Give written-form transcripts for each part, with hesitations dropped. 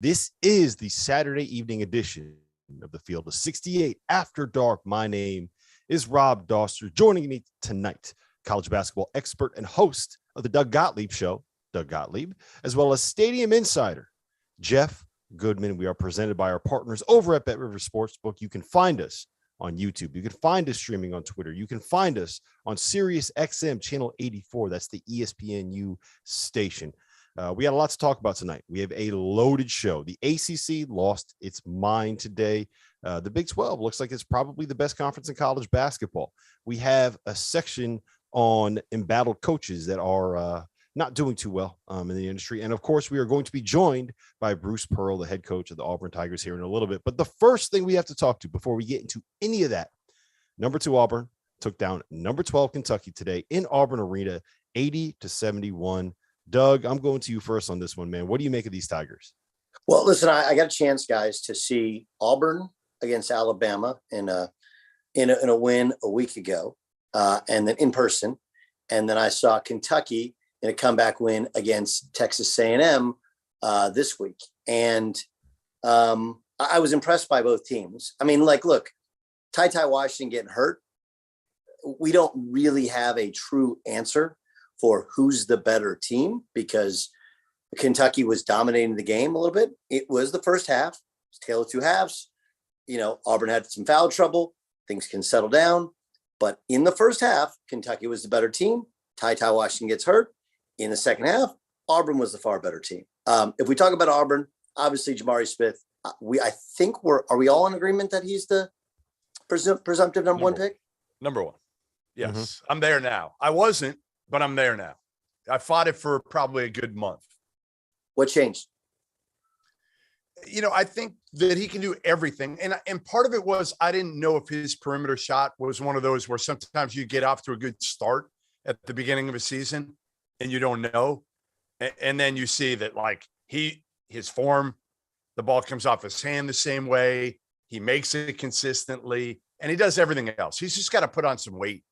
This is the Saturday evening edition of the Field of 68 After Dark. My name is Rob Dauster. Joining me tonight, college basketball expert and host of the Doug Gottlieb Show, Doug Gottlieb, as well as Stadium Insider, Jeff Goodman. We are presented by our partners over at Bet River Sportsbook. You can find us on YouTube. You can find us streaming on Twitter. You can find us on Sirius XM channel 84. That's the ESPNU station. We got a lot to talk about tonight. We have a loaded show. The ACC lost its mind today. The Big 12 looks like it's probably the best conference in college basketball. We have a section on embattled coaches that are not doing too well in the industry. And, of course, we are going to be joined by Bruce Pearl, the head coach of the Auburn Tigers, here in a little bit. But the first thing we have to talk to before we get into any of that, number 2 Auburn took down number 12 Kentucky today in Auburn Arena, 80-71. Doug, I'm going to you first on this one, man. What do you make of these Tigers? Well, listen, I got a chance, guys, to see Auburn against Alabama in a win a week ago, and then in person. And then I saw Kentucky in a comeback win against Texas A&M this week. And I was impressed by both teams. I mean, like, look, TyTy Washington getting hurt. We don't really have a true answer for who's the better team because Kentucky was dominating the game a little bit. It was the first half. It's tale of two halves. You know, Auburn had some foul trouble. Things can settle down. But in the first half, Kentucky was the better team. TyTy Washington gets hurt. In the second half, Auburn was the far better team. If we talk about Auburn, obviously Jabari Smith, I think are we all in agreement that he's the presumptive number one pick? Number one. Yes. Mm-hmm. I'm there now. I wasn't, but I'm there now. I fought it for probably a good month. What changed? You know, I think that he can do everything. And part of it was I didn't know if his perimeter shot was one of those where sometimes you get off to a good start at the beginning of a season and you don't know. And then you see that, like, his form, the ball comes off his hand the same way. He makes it consistently, and he does everything else. He's just got to put on some weight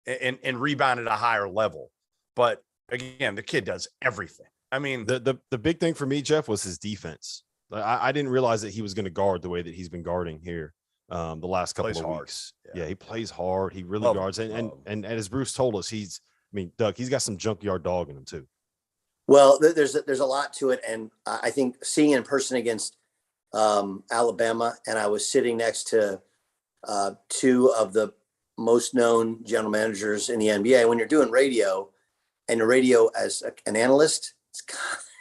and rebound at a higher level. But again, the kid does everything. I mean, the big thing for me, Jeff, was his defense. I didn't realize that he was going to guard the way that he's been guarding here the last couple of weeks. Yeah, he plays hard. He really guards. And as Bruce told us, Doug, he's got some junkyard dog in him too. Well, there's a lot to it. And I think seeing in person against Alabama, and I was sitting next to two of the most known general managers in the NBA. When you're doing radio and the radio as an analyst,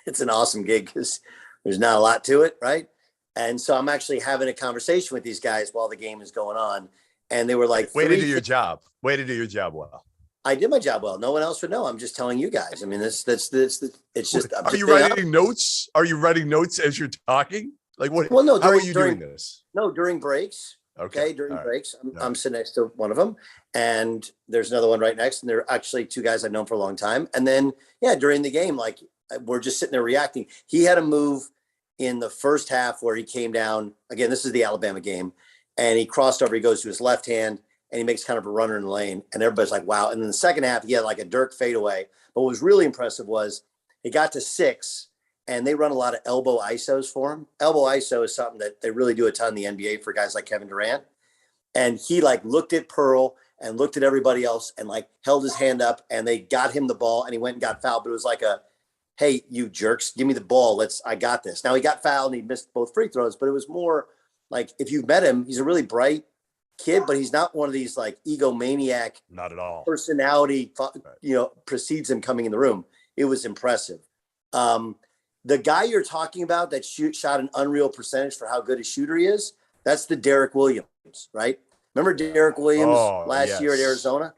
it's an awesome gig because there's not a lot to it. Right. And so I'm actually having a conversation with these guys while the game is going on. And they were like, way to do your job. Way to do your job well. I did my job well. No one else would know. I'm just telling you guys. I mean, it's just. Are you writing notes? Are you writing notes as you're talking? Like what? Well, no. How are you doing this? No, during breaks. Okay. During breaks, I'm sitting next to one of them, and there's another one right next, and they're actually two guys I've known for a long time. And then, during the game, like we're just sitting there reacting. He had a move in the first half where he came down. Again, this is the Alabama game, and he crossed over. He goes to his left hand, and he makes kind of a runner in the lane, and everybody's like, "Wow!" And then the second half, he had like a Dirk fadeaway. But what was really impressive was he got to 6. And they run a lot of elbow ISOs for him. Elbow ISO is something that they really do a ton in the NBA for guys like Kevin Durant. And he like looked at Pearl and looked at everybody else and like held his hand up and they got him the ball and he went and got fouled. But it was like hey, you jerks, give me the ball. I got this. Now he got fouled and he missed both free throws, but it was more like if you've met him, he's a really bright kid, but he's not one of these like egomaniac, not at all, personality, precedes him coming in the room. It was impressive. The guy you're talking about that shot an unreal percentage for how good a shooter he is, that's the Derek Williams, right? Remember Derek Williams last year at Arizona,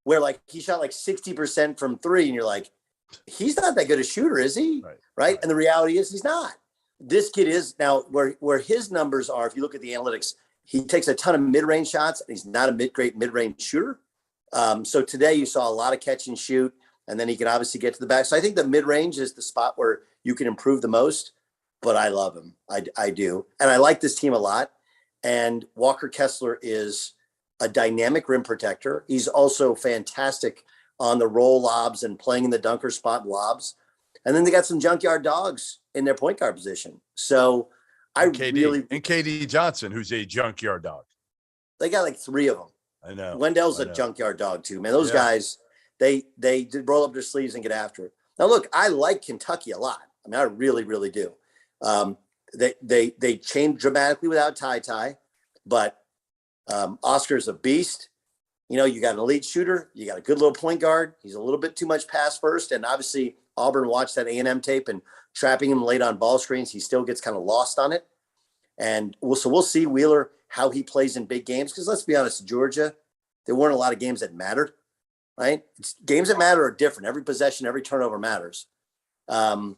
where like he shot like 60% from 3, and you're like, he's not that good a shooter, is he? Right? And the reality is he's not. This kid is now where his numbers are. If you look at the analytics, he takes a ton of mid-range shots, and he's not a great mid-range shooter. So today you saw a lot of catch and shoot, and then he can obviously get to the back. So I think the mid-range is the spot where you can improve the most, but I love him. I do. And I like this team a lot. And Walker Kessler is a dynamic rim protector. He's also fantastic on the roll lobs and playing in the dunker spot lobs. And then they got some junkyard dogs in their point guard position. So and KD Johnson, who's a junkyard dog. They got like 3 of them. I know. Wendell's a junkyard dog too, man. Those guys, they did roll up their sleeves and get after it. Now, look, I like Kentucky a lot. I mean, I really, really do. They changed dramatically without TyTy, but Oscar's a beast. You know, you got an elite shooter. You got a good little point guard. He's a little bit too much pass first. And obviously Auburn watched that A&M tape and trapping him late on ball screens. He still gets kind of lost on it. And we'll see Wheeler, how he plays in big games. Because let's be honest, Georgia, there weren't a lot of games that mattered, right? Games that matter are different. Every possession, every turnover matters. No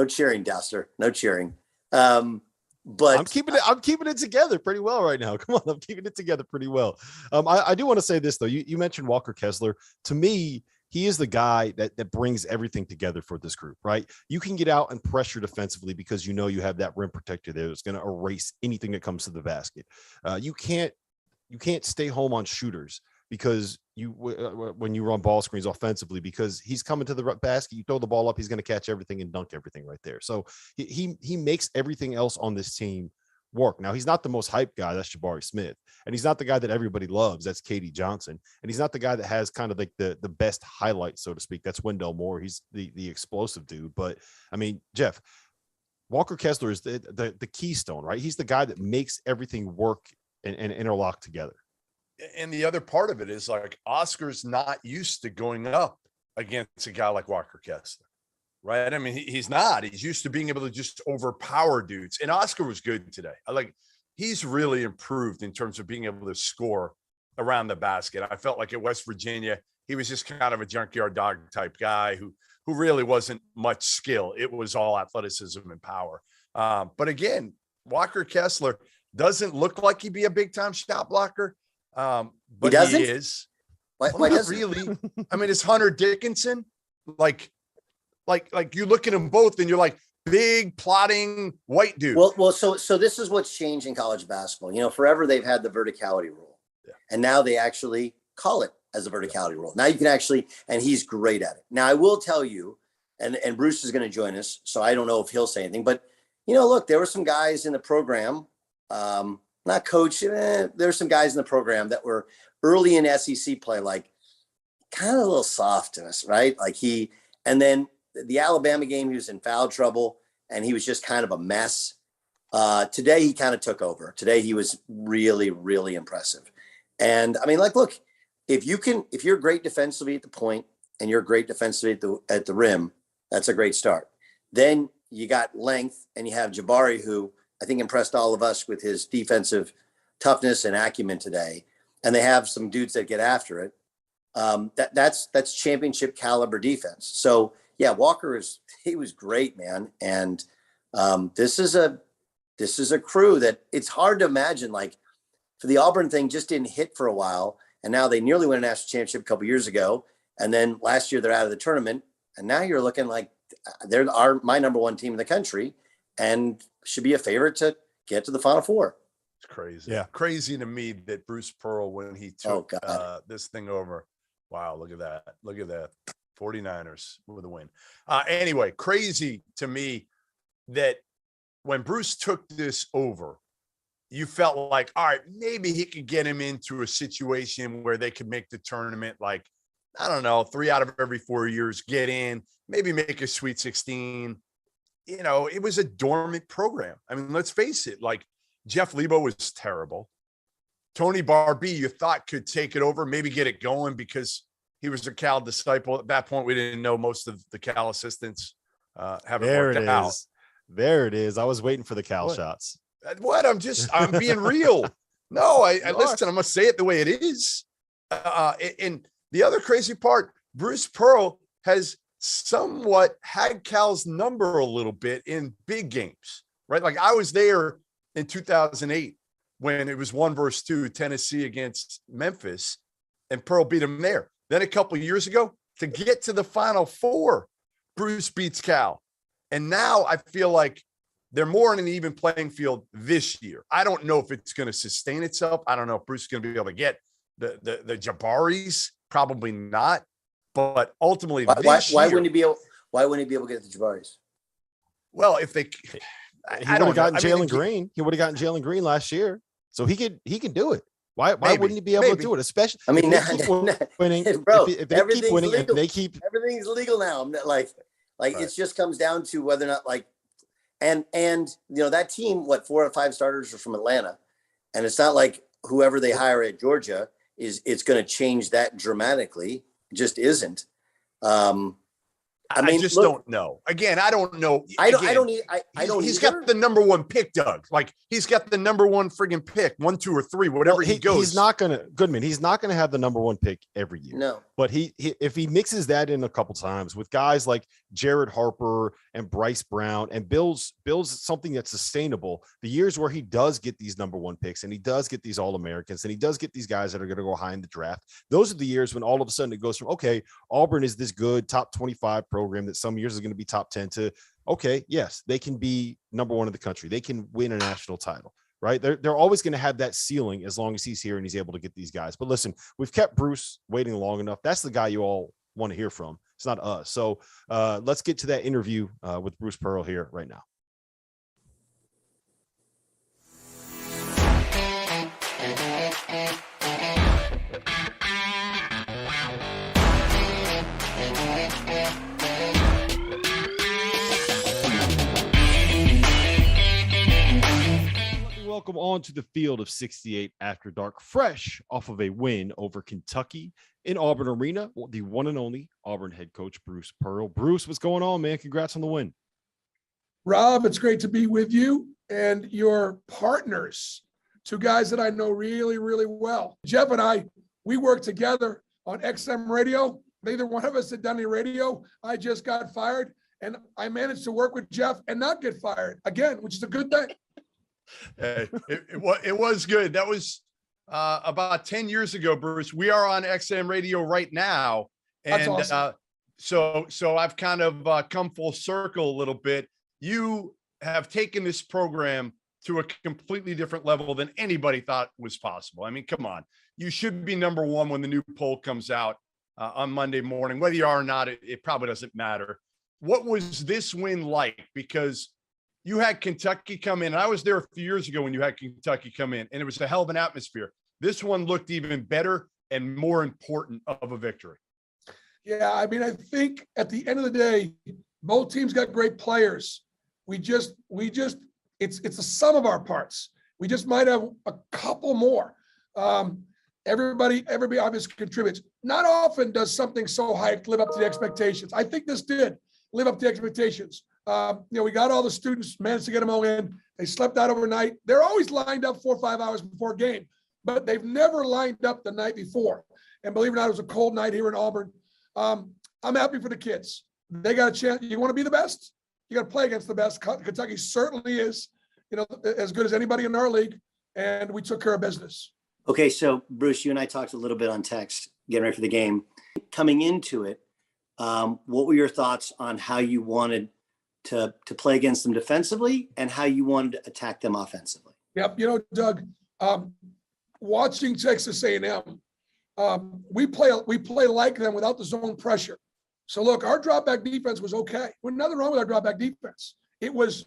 cheering, Dauster. No cheering. But I'm keeping it together pretty well right now. Come on, I'm keeping it together pretty well. I do want to say this though. You mentioned Walker Kessler. To me, he is the guy that brings everything together for this group, right? You can get out and pressure defensively because you know you have that rim protector there that's going to erase anything that comes to the basket. You can't stay home on shooters because when you run ball screens offensively, because he's coming to the basket, you throw the ball up, he's going to catch everything and dunk everything right there. So he makes everything else on this team work. Now, he's not the most hyped guy. That's Jabari Smith. And he's not the guy that everybody loves. That's KD Johnson. And he's not the guy that has kind of like the best highlight, so to speak. That's Wendell Moore. He's the explosive dude. But I mean, Jeff, Walker Kessler is the keystone, right? He's the guy that makes everything work and interlock together. And the other part of it is like Oscar's not used to going up against a guy like Walker Kessler, right? I mean, he's not. He's used to being able to just overpower dudes. And Oscar was good today. He's really improved in terms of being able to score around the basket. I felt like at West Virginia, he was just kind of a junkyard dog type guy who really wasn't much skill. It was all athleticism and power. But again, Walker Kessler doesn't look like he'd be a big time shot blocker. But he is. Why doesn't really? I mean, it's Hunter Dickinson. Like you look at them both and you're like, big plotting white dude. Well, so this is what's changed in college basketball. You know, forever they've had the verticality rule, and now they actually call it as a verticality rule. Now you can actually, and he's great at it. Now I will tell you, and Bruce is going to join us, so I don't know if he'll say anything, but you know, look, there were some guys in the program, not coach. There's some guys in the program that were early in SEC play, like kind of a little soft to us, right? And then the Alabama game, he was in foul trouble and he was just kind of a mess. Today, he kind of took over. Today, he was really, really impressive. And I mean, look, if you're great defensively at the point and you're great defensively at the rim, that's a great start. Then you got length and you have Jabari, who I think impressed all of us with his defensive toughness and acumen today. And they have some dudes that get after it. That's championship caliber defense. So yeah, Walker he was great, man. And this is a crew that it's hard to imagine, like, for the Auburn thing just didn't hit for a while. And now they nearly won a national championship a couple years ago. And then last year they're out of the tournament. And now you're looking like they're my number one team in the country and should be a favorite to get to the Final Four. It's crazy. Yeah. Crazy to me that Bruce Pearl, when he took this thing over. Wow. Look at that. Look at that. 49ers with a win. Anyway, crazy to me that when Bruce took this over, you felt like, all right, maybe he could get him into a situation where they could make the tournament, like, I don't know, 3 out of every 4 years, get in, maybe make a Sweet 16. You know, it was a dormant program. I mean, let's face it, like, Jeff Lebo was terrible. Tony Barbee, you thought, could take it over, maybe get it going because he was a Cal disciple. At that point, we didn't know most of the Cal assistants haven't worked out. There it is. I was waiting for the Cal shots. What? I'm being real. No, I listen, I'm going to say it the way it is. And the other crazy part, Bruce Pearl has somewhat had Cal's number a little bit in big games, right? Like, I was there in 2008 when it was 1 versus 2, Tennessee against Memphis, and Pearl beat him there. Then a couple of years ago, to get to the Final Four, Bruce beats Cal. And now I feel like they're more in an even playing field this year. I don't know if it's going to sustain itself. I don't know if Bruce is going to be able to get the Jabaris. Probably not. But ultimately, why wouldn't he be able? Why wouldn't he be able to get the Jabaris? Well, if they, He I would have don't know. gotten I mean, Jalen Green. He would have gotten Jalen Green last year, so he can do it. Why Maybe, wouldn't he be able to do it? Especially, I mean, if they keep winning, bro, if they keep winning, legal. and they keep Everything's legal now. I'm not like Right. it just comes down to whether or not and that team, 4 or 5 starters are from Atlanta, and it's not like whoever they hire at Georgia it's going to change that dramatically. It just isn't. I mean, just don't know. Again, I don't know. I don't. He's got the number 1 pick, Doug. Like he's got the number 1 friggin' pick, 1, 2, or 3, whatever he goes. He's not gonna Goodman. He's not gonna have the number 1 pick every year. No, but he if he mixes that in a couple times with guys like Jared Harper and Bryce Brown and builds something that's sustainable, the years where he does get these number 1 picks and he does get these All-Americans and he does get these guys that are going to go high in the draft, those are the years when all of a sudden it goes from, okay, Auburn is this good top 25 program that some years is going to be top 10 to, okay, yes, they can be number 1 in the country. They can win a national title, right? They're always going to have that ceiling as long as he's here and he's able to get these guys. But listen, we've kept Bruce waiting long enough. That's the guy you all want to hear from. It's not us. So let's get to that interview with Bruce Pearl here right now. Welcome on to the field of 68 after dark, fresh off of a win over Kentucky in Auburn Arena. The one and only Auburn head coach, Bruce Pearl. Bruce, what's going on, man? Congrats on the win. Rob, it's great to be with you and your partners, 2 guys that I know really, really well. Jeff and I, we work together on XM radio. Neither one of us had done any radio. I just got fired, and I managed to work with Jeff and not get fired again, which is a good thing. It was good. That was about 10 years ago, Bruce. We are on XM radio right now. And that's awesome. So I've kind of come full circle a little bit. You have taken this program to a completely different level than anybody thought was possible. I mean, come on. You should be number 1 when the new poll comes out on Monday morning. Whether you are or not, it probably doesn't matter. What was this win like? Because you had Kentucky come in. I was there a few years ago when you had Kentucky come in, and it was a hell of an atmosphere. This one looked even better and more important of a victory. Yeah, I mean, I think at the end of the day, both teams got great players. It's the sum of our parts. We just might have a couple more. Everybody obviously contributes. Not often does something so hyped live up to the expectations. I think this did live up to the expectations. We got all the students, managed to get them all in. They slept out overnight. They're always lined up 4 or 5 hours before game, but they've never lined up the night before. And believe it or not, it was a cold night here in Auburn. I'm happy for the kids. They got a chance. You want to be the best? You got to play against the best. Kentucky certainly is, as good as anybody in our league, and we took care of business. Okay, so Bruce, you and I talked a little bit on text, getting ready for the game. Coming into it, what were your thoughts on how you wanted to play against them defensively and how you wanted to attack them offensively? Yep. Doug, watching Texas A&M, we play like them without the zone pressure. So look, our drop back defense was okay. There's nothing wrong with our drop back defense. It was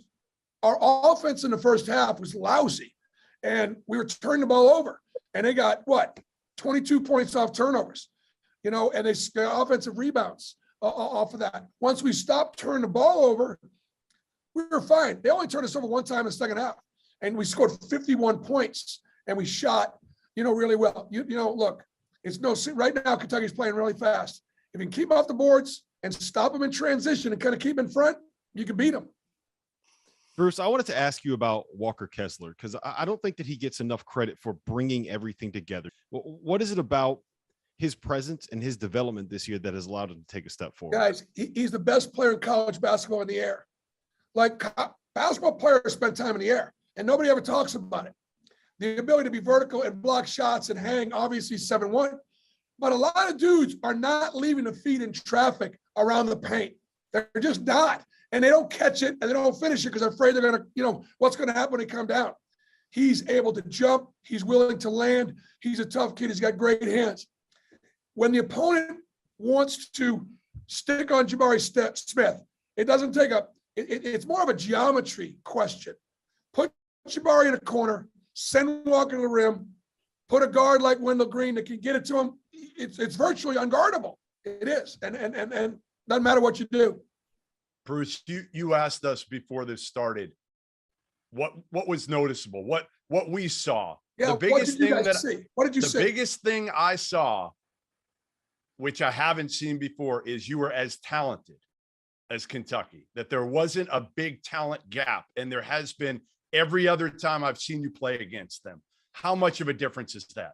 our offense in the first half was lousy, and we were turning the ball over, and they got 22 points off turnovers, and they got offensive rebounds off of that. Once we stopped turning the ball over, we were fine. They only turned us over 1 time in the second half, and we scored 51 points, and we shot, really well. Look, it's no right now. Kentucky's playing really fast. If you can keep off the boards and stop them in transition and kind of keep in front, you can beat them. Bruce, I wanted to ask you about Walker Kessler, because I don't think that he gets enough credit for bringing everything together. What is it about his presence and his development this year that has allowed him to take a step forward? Guys, he's the best player in college basketball in the air. Like, basketball players spend time in the air, and nobody ever talks about it. The ability to be vertical and block shots and hang, obviously 7-1. But a lot of dudes are not leaving the feet in traffic around the paint. They're just not. And they don't catch it and they don't finish it because they're afraid they're going to, what's going to happen when they come down. He's able to jump. He's willing to land. He's a tough kid. He's got great hands. When the opponent wants to stick on Jabari Smith. It doesn't take it's more of a geometry question. Put Jabari in a corner, send Walker to the rim, put a guard like Wendell Green that can get it to him. It's virtually unguardable. It is. And doesn't matter what you do. Bruce, you asked us before this started, what was noticeable, what we saw. Yeah, the biggest thing that see? What did you see? The biggest thing I saw, which I haven't seen before, is you were as talented as Kentucky, that there wasn't a big talent gap. And there has been every other time I've seen you play against them. How much of a difference is that?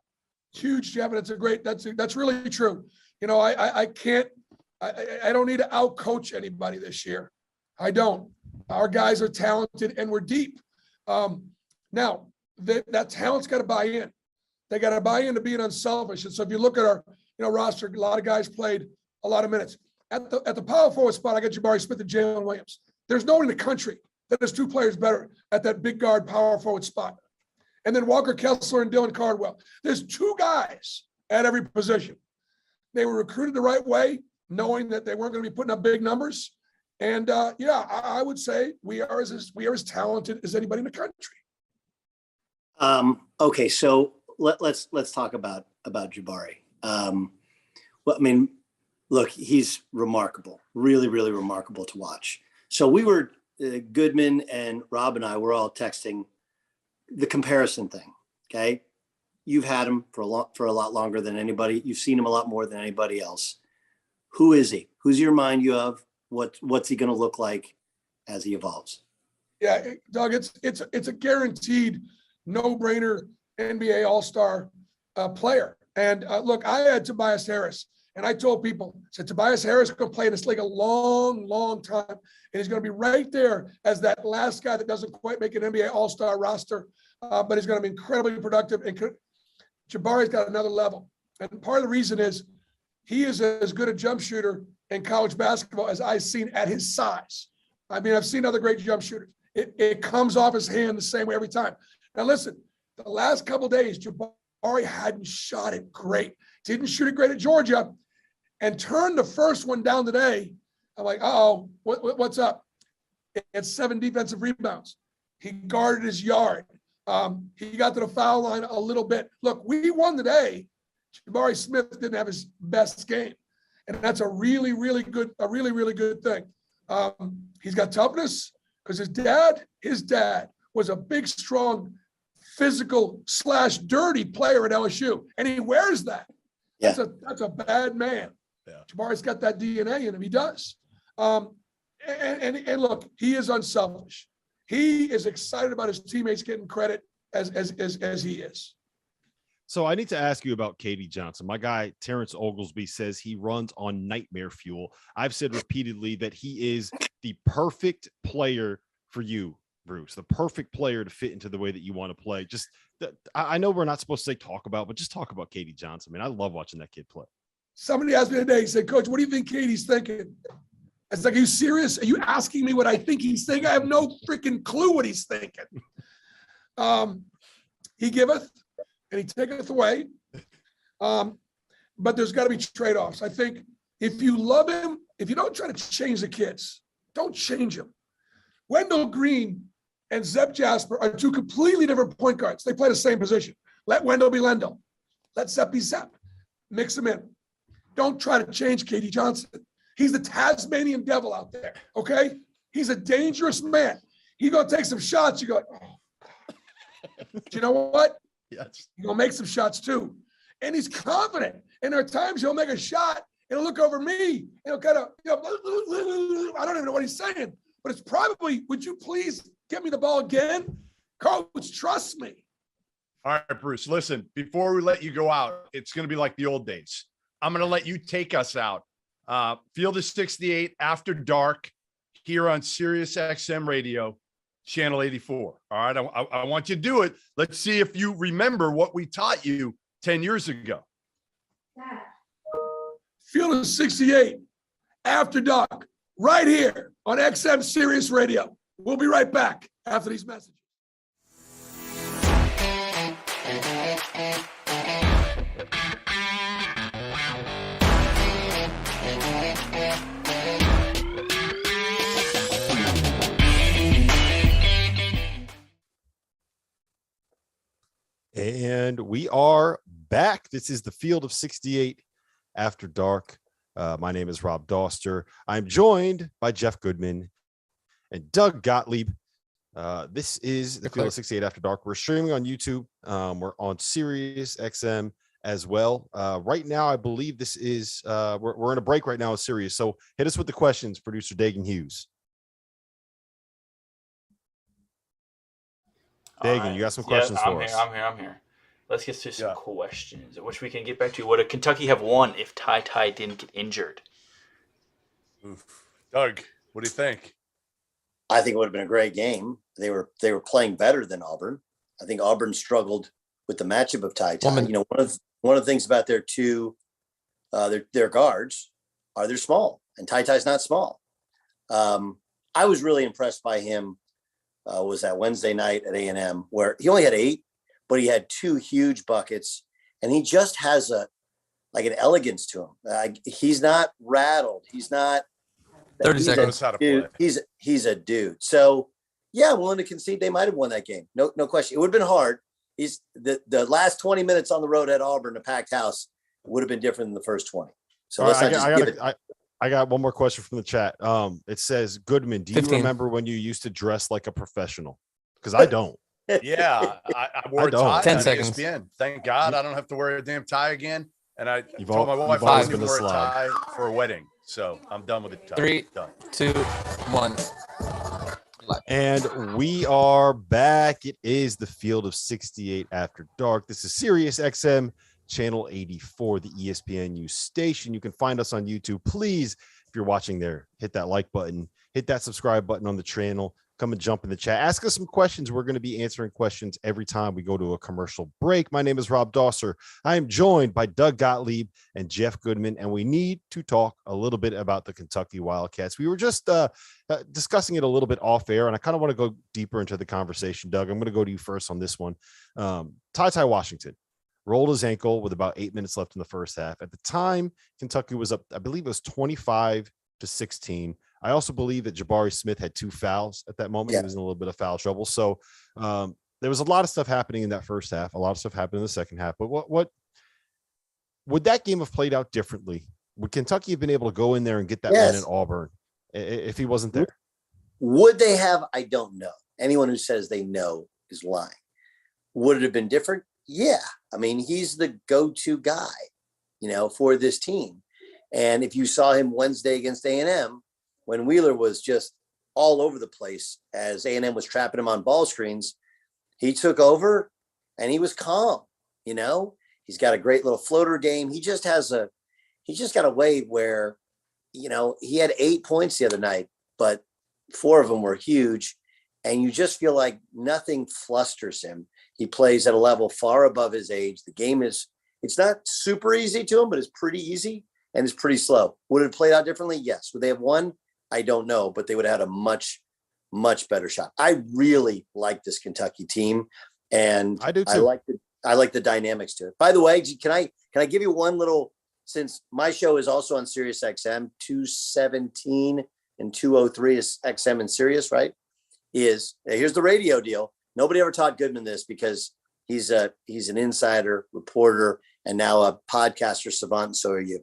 Huge, Jeff. And that's really true. You know, I don't need to outcoach anybody this year. I don't. Our guys are talented and we're deep. Now, that talent's got to buy in. They got to buy into being unselfish. And so if you look at our roster, a lot of guys played a lot of minutes. At the power forward spot, I got Jabari Smith and Jalen Williams. There's no one in the country that has two players better at that big guard power forward spot. And then Walker Kessler and Dylan Cardwell. There's two guys at every position. They were recruited the right way, knowing that they weren't going to be putting up big numbers. And I would say we are as talented as anybody in the country. Okay, so let's talk about Jabari. Well, I mean, look, he's remarkable, really, really remarkable to watch. So we were Goodman and Rob and I were all texting the comparison thing. Okay, you've had him for a lot longer than anybody. You've seen him a lot more than anybody else. Who is he? Who's your mind you have? What's he going to look like as he evolves? Yeah, Doug, it's a guaranteed no-brainer NBA All-Star player. And look, I had Tobias Harris, and I told people, Tobias Harris is going to play in this league a long, long time, and he's going to be right there as that last guy that doesn't quite make an NBA All-Star roster, but he's going to be incredibly productive. And Jabari's got another level, and part of the reason is he is as good a jump shooter in college basketball as I've seen at his size. I mean, I've seen other great jump shooters. It comes off his hand the same way every time. Now, listen, the last couple of days, Jabari hadn't shot it great. Didn't shoot it great at Georgia and turned the first one down today. I'm like, uh-oh, what's up? It's 7 defensive rebounds. He guarded his yard. He got to the foul line a little bit. Look, we won today. Jabari Smith didn't have his best game. And that's a really, really good thing. He's got toughness because his dad was a big, strong, physical / dirty player at LSU. And he wears that. Yeah. That's a bad man. Yeah. Jabari's got that DNA in him. He does. And look, he is unselfish. He is excited about his teammates getting credit as he is. So I need to ask you about Katie Johnson. My guy, Terrence Oglesby, says he runs on nightmare fuel. I've said repeatedly that he is the perfect player for you, Bruce, the perfect player to fit into the way that you want to play. I know we're not supposed to say talk about, but just talk about Katie Johnson. I mean, I love watching that kid play. Somebody asked me today, he said, Coach, what do you think Katie's thinking? I was like, are you serious? Are you asking me what I think he's thinking? I have no freaking clue what he's thinking. He giveth and he taketh away. But there's got to be trade-offs. I think if you love him, if you don't try to change the kids, don't change them. Wendell Green and Zeb Jasper are two completely different point guards. They play the same position. Let Wendell be Wendell. Let Zeb be Zeb. Mix them in. Don't try to change Katie Johnson. He's the Tasmanian devil out there, okay? He's a dangerous man. He's going to take some shots. You go, oh. Do you know what? Yes. He's going to make some shots too. And he's confident. And there are times he'll make a shot and he'll look over me and he'll kind of, I don't even know what he's saying, but it's probably, would you please get me the ball again? Coach, trust me. All right, Bruce, listen, before we let you go out, it's going to be like the old days. I'm going to let you take us out. Field of 68 after dark here on Sirius XM Radio, channel 84. All right. I want you to do it. Let's see if you remember what we taught you 10 years ago. Field of 68 after dark right here on XM Sirius Radio. We'll be right back after these messages. And we are back. This is the Field of 68 After Dark. My name is Rob Dauster. I'm joined by Jeff Goodman and Doug Gottlieb. This is the Field of 68 After Dark. We're streaming on YouTube. We're on Sirius XM as well. Right now, I believe this is we're in a break right now with Sirius. So hit us with the questions, producer Dagan Hughes. Dagan, right. You got some questions for us? I'm here. Let's get to some questions, which we can get back to. Would Kentucky have won if TyTy didn't get injured? Oof. Doug, what do you think? I think it would have been a great game. They were playing better than Auburn. I think Auburn struggled with the matchup of TyTy. You know, one of the things about their two their guards are they're small, and TyTy's not small. I was really impressed by him. Was that Wednesday night at A&M where he only had 8, but he had 2 huge buckets, and he just has an elegance to him. He's not rattled. He's not 30 seconds. How to play. He's a dude. So yeah, I'm willing to concede they might have won that game. No question. It would have been hard. He's the last 20 minutes on the road at Auburn, a packed house, would have been different than the first 20. So I got one more question from the chat. It says, Goodman, do you 15. remember when you used to dress like a professional? Because I don't. Yeah, I wore a tie 10 on seconds. ESPN. Thank God I don't have to wear a damn tie again. And I told my wife you've I always was going been to a wear a slide. tie for a wedding. So I'm done with the tie. 3, Done. 2, 1. And we are back. It is the Field of 68 After Dark. This is Sirius XM, channel 84, the ESPNU station. You can find us on YouTube. Please, if you're watching there, hit that like button, hit that subscribe button on the channel. Come and jump in the chat. Ask us some questions. We're going to be answering questions every time we go to a commercial break. My name is Rob Dauster. I am joined by Doug Gottlieb and Jeff Goodman, and we need to talk a little bit about the Kentucky Wildcats. We were just discussing it a little bit off air, and I kind of want to go deeper into the conversation. Doug, I'm going to go to you first on this one. TyTy Washington rolled his ankle with about 8 minutes left in the first half. At the time, Kentucky was up, I believe it was 25-16. I also believe that Jabari Smith had 2 fouls at that moment. Yeah. He was in a little bit of foul trouble. So there was a lot of stuff happening in that first half. A lot of stuff happened in the second half. But what would that game have played out differently? Would Kentucky have been able to go in there and get that win at Auburn if he wasn't there? Would they have? I don't know. Anyone who says they know is lying. Would it have been different? Yeah. I mean, he's the go-to guy, for this team. And if you saw him Wednesday against A&M, when Wheeler was just all over the place as A&M was trapping him on ball screens, he took over and he was calm. He's got a great little floater game. He just got a way where, he had 8 points the other night, but 4 of them were huge. And you just feel like nothing flusters him. He plays at a level far above his age. The game it's not super easy to him, but it's pretty easy and it's pretty slow. Would it have played out differently? Yes. Would they have won? I don't know, but they would have had a much, much better shot. I really like this Kentucky team, and I do too. I like the dynamics to it. By the way, can I give you one little, since my show is also on Sirius XM, 217 and 203 is XM and Sirius, right? Here's the radio deal. Nobody ever taught Goodman this because he's an insider reporter and now a podcaster savant. And so are you.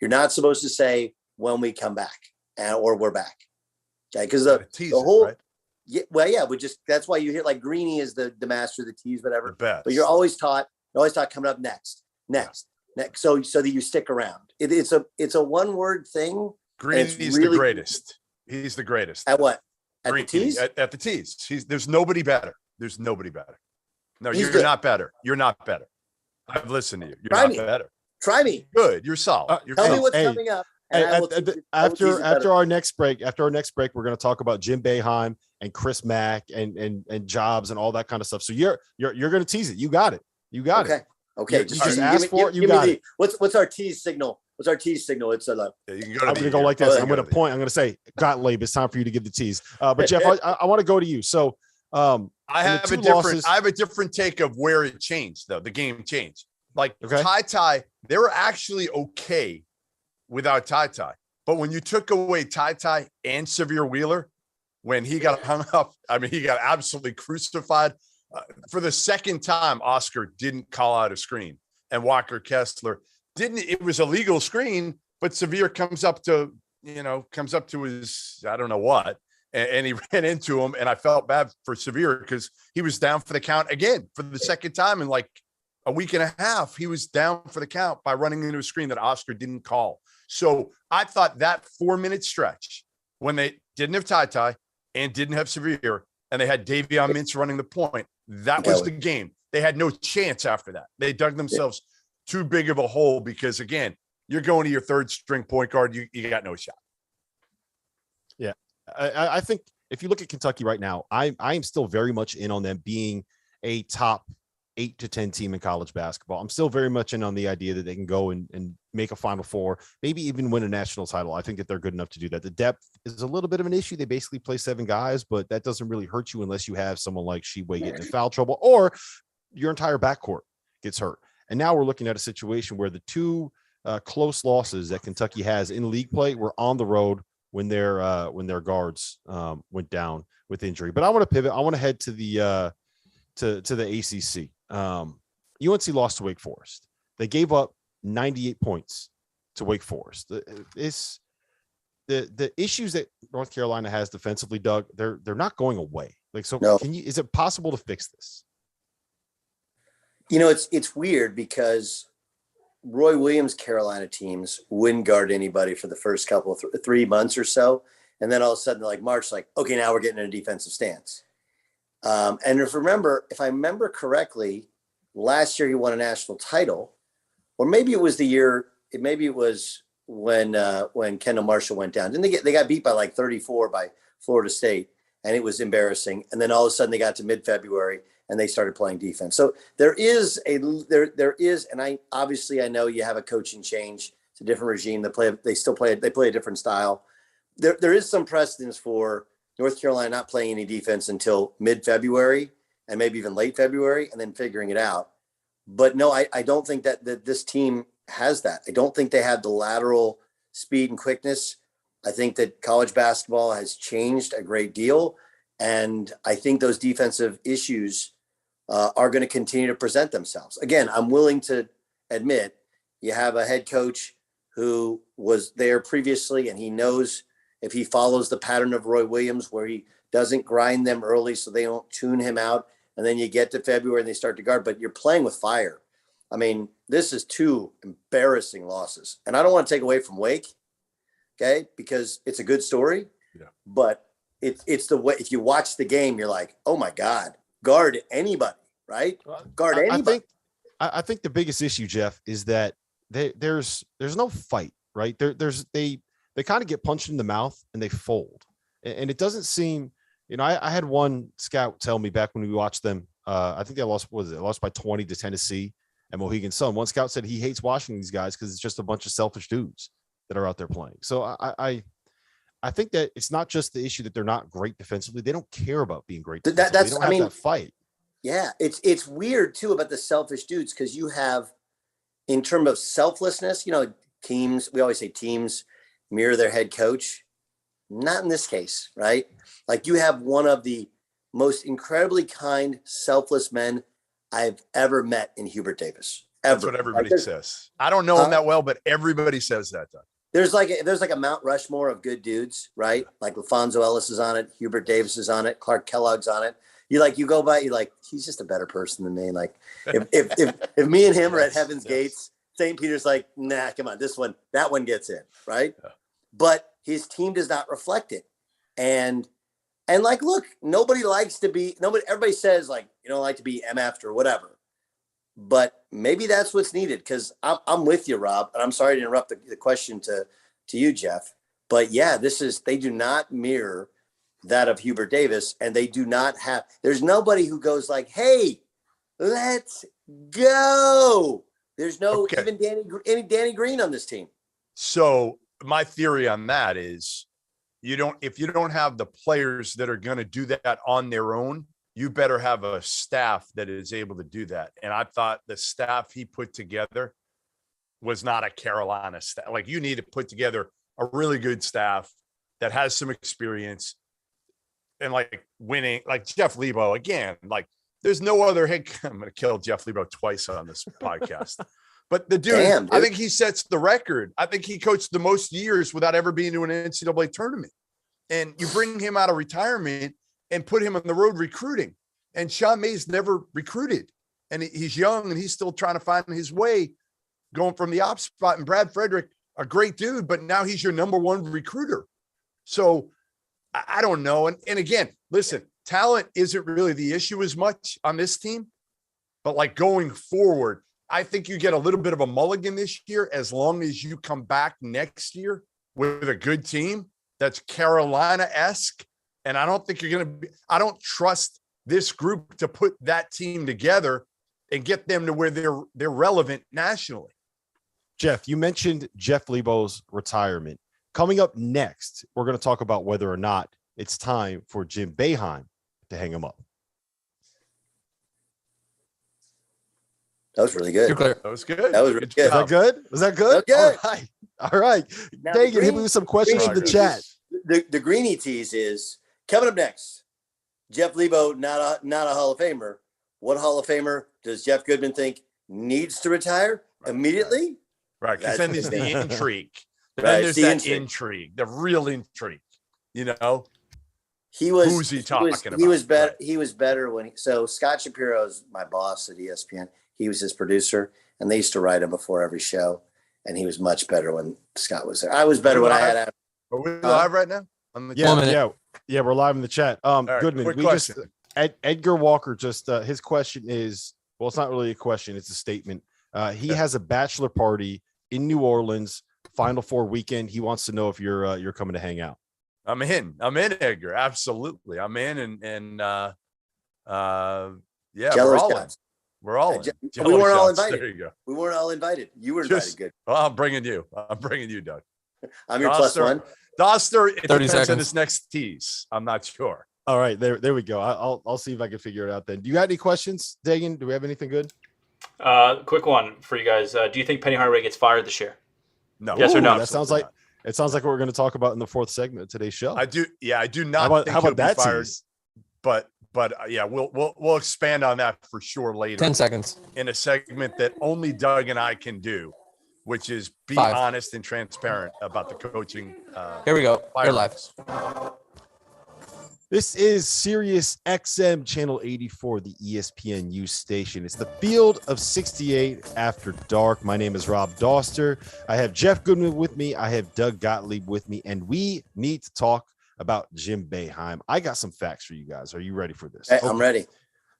You're not supposed to say when we come back. Or we're back. Okay. Because the whole, right? That's why you hear like Greeny is the master of the tease, whatever. But you're always taught coming up next. So that you stick around. It's a one word thing. Greeny's really the greatest. He's the greatest. At what? At Greeny, the tease? At the tease. There's nobody better. No, you're not better. You're not better. I've listened to you. You're not better. Try me. Good. You're solid. Tell me what's coming up. After our next break, we're going to talk about Jim Boeheim and Chris Mack and Jobs and all that kind of stuff. So you're going to tease it. You got it. Okay. Just ask for it. You got it. What's our tease signal? It's you can go I'm going to go like this. I'm going to point. I'm going to say, Gottlieb, it's time for you to give the tease. But Jeff, I want to go to you. So I have a different take of where it changed though. The game changed. Like TyTy, they were actually okay without TyTy. But when you took away TyTy and Severe Wheeler, when he got hung up, I mean, he got absolutely crucified For the second time, Oscar didn't call out a screen, and Walker Kessler didn't. It was a legal screen, but Severe comes up to his, I don't know what, and he ran into him. And I felt bad for Severe because he was down for the count again for the second time in like a week and a half. He was down for the count by running into a screen that Oscar didn't call. So I thought that 4-minute stretch when they didn't have TyTy and didn't have Severe, and they had Davion Mintz running the point, that was the game. They had no chance after that. They dug themselves too big of a hole because, again, you're going to your third string point guard. You got no shot. Yeah. I think if you look at Kentucky right now, I am still very much in on them being a top 8 to 10 team in college basketball. I'm still very much in on the idea that they can go and make a Final Four, maybe even win a national title. I think that they're good enough to do that. The depth is a little bit of an issue. They basically play 7 guys, but that doesn't really hurt you unless you have someone like Sheway get into foul trouble or your entire backcourt gets hurt. And now we're looking at a situation where the 2 close losses that Kentucky has in league play were on the road when their guards went down with injury. But I want to pivot. I want to head to the ACC. UNC lost to Wake Forest. They gave up 98 points to Wake Forest. The issues that North Carolina has defensively, Doug, they're not going away. Like, so no. Is it possible to fix this? You know, it's weird because Roy Williams' Carolina teams wouldn't guard anybody for the first couple of 3 months or so. And then all of a sudden, like March, like, okay, now we're getting in a defensive stance. And if I remember correctly, last year he won a national title, or maybe it was when Kendall Marshall went down. Didn't they got beat by like 34 by Florida State, and it was embarrassing. And then all of a sudden they got to mid-February and they started playing defense. So there is, and I know you have a coaching change. It's a different regime. They play a different style. There is some precedence for North Carolina not playing any defense until mid-February and maybe even late February and then figuring it out. But no, I don't think that this team has that. I don't think they have the lateral speed and quickness. I think that college basketball has changed a great deal. And I think those defensive issues are going to continue to present themselves. Again, I'm willing to admit you have a head coach who was there previously, and he knows if he follows the pattern of Roy Williams, where he doesn't grind them early so they don't tune him out, and then you get to February and they start to guard, but you're playing with fire. I mean, this is 2 embarrassing losses. And I don't want to take away from Wake, okay, because it's a good story. Yeah. But it's the way, if you watch the game, you're like, oh my God, guard anybody, right? Guard anybody. I think the biggest issue, Jeff, is that there's no fight, right? They kind of get punched in the mouth and they fold. And it doesn't seem, I had one scout tell me back when we watched them. I think they lost by 20 to Tennessee at Mohegan Sun. One scout said he hates watching these guys because it's just a bunch of selfish dudes that are out there playing. So I think that it's not just the issue that they're not great defensively. They don't care about being great defensively. They don't have that fight. Yeah, it's weird too about the selfish dudes, because you have, in terms of selflessness, teams, we always say teams mirror their head coach. Not in this case, right? Like, you have one of the most incredibly kind, selfless men I've ever met in Hubert Davis. Ever. That's what everybody says. I don't know him that well, but everybody says that. There's like a Mount Rushmore of good dudes, right? Like LaFonso Ellis is on it, Hubert Davis is on it, Clark Kellogg's on it. You go by, you're like, he's just a better person than me. Like, if me and him are at Heaven's Gates, St. Peter's like, nah, come on, that one gets in, right? Yeah. But his team does not reflect it. And like, look, everybody says, like, you don't like to be MF'd or whatever. But maybe that's what's needed, because I'm with you, Rob. And I'm sorry to interrupt the question to you, Jeff. But yeah, they do not mirror that of Hubert Davis. And they do not have, there's nobody who goes like, hey, let's go. There's no even Danny Green on this team. So my theory on that is, if you don't have the players that are going to do that on their own, you better have a staff that is able to do that. And I thought the staff he put together was not a Carolina staff. Like, you need to put together a really good staff that has some experience and like winning, like Jeff Lebo again, like, there's no other head. I'm going to kill Jeff Lebo twice on this podcast. But the dude, Damn, dude, I think he sets the record. I think he coached the most years without ever being to an NCAA tournament. And you bring him out of retirement and put him on the road recruiting. And Sean May's never recruited. And he's young and he's still trying to find his way going from the op spot. And Brad Frederick, a great dude, but now he's your number one recruiter. So I don't know. And again, listen, talent isn't really the issue as much on this team, but like going forward, I think you get a little bit of a mulligan this year as long as you come back next year with a good team that's Carolina-esque. And I don't think you're going to be, I don't trust this group to put that team together and get them to where they're relevant nationally. Jeff, you mentioned Jeff Lebo's retirement. Coming up next, we're going to talk about whether or not it's time for Jim Boeheim to hang him up. That was really good. That was good. That was really good. Was that good? Was that good? That was good. All right. All right. Now, Dang it, hit me with some questions in the chat. The greenie tease is coming up next. Jeff Lebo, not a Hall of Famer. What Hall of Famer does Jeff Goodman think needs to retire immediately? Right. Because then there's the intrigue. Then Right, there's the that intrigue. the real intrigue. You know, He was. Who's he talking about? He was better. Right. He was better when. So Scott Shapiro is my boss at ESPN. He was his producer, and they used to write him before every show. And he was much better when Scott was there. I was better when I had. Are we live right now? On the chat? Yeah, we're live in the chat. right, Goodman, quick we question. just Edgar Walker just his question is, well, it's not really a question, it's a statement. He has a bachelor party in New Orleans, Final Four weekend. He wants to know if you're coming to hang out. I'm in, Edgar. Absolutely. I'm in yeah, Jello we're all in. shots. We're all in. We Jello weren't all shots. invited. There you go. We weren't all invited. You were invited. Good. Well, I'm bringing you, Doug. I'm your plus Dauster. one. Dauster, it 30 depends on seconds. this next tease. I'm not sure. All right, there we go. I'll see if I can figure it out then. Do you got any questions, Dagan? Do we have anything good? Quick one for you guys. Do you think Penny Hardaway gets fired this year? No. Yes or no? That sounds like it sounds like what we're going to talk about in the fourth segment of today's show. I do. Yeah, I do not. How about, think how he'll about be that fired, tease? But yeah, we'll expand on that for sure later 10 seconds. in a segment that only Doug and I can do, which is be 5. honest and transparent about the coaching. Here we go. You're live. This is Sirius XM Channel 84, the ESPNU station. It's the Field of 68 After Dark. My name is Rob Dauster. I have Jeff Goodman with me. I have Doug Gottlieb with me, and we need to talk about Jim Boeheim. I got some facts for you guys. Are you ready for this? Hey, I'm ready.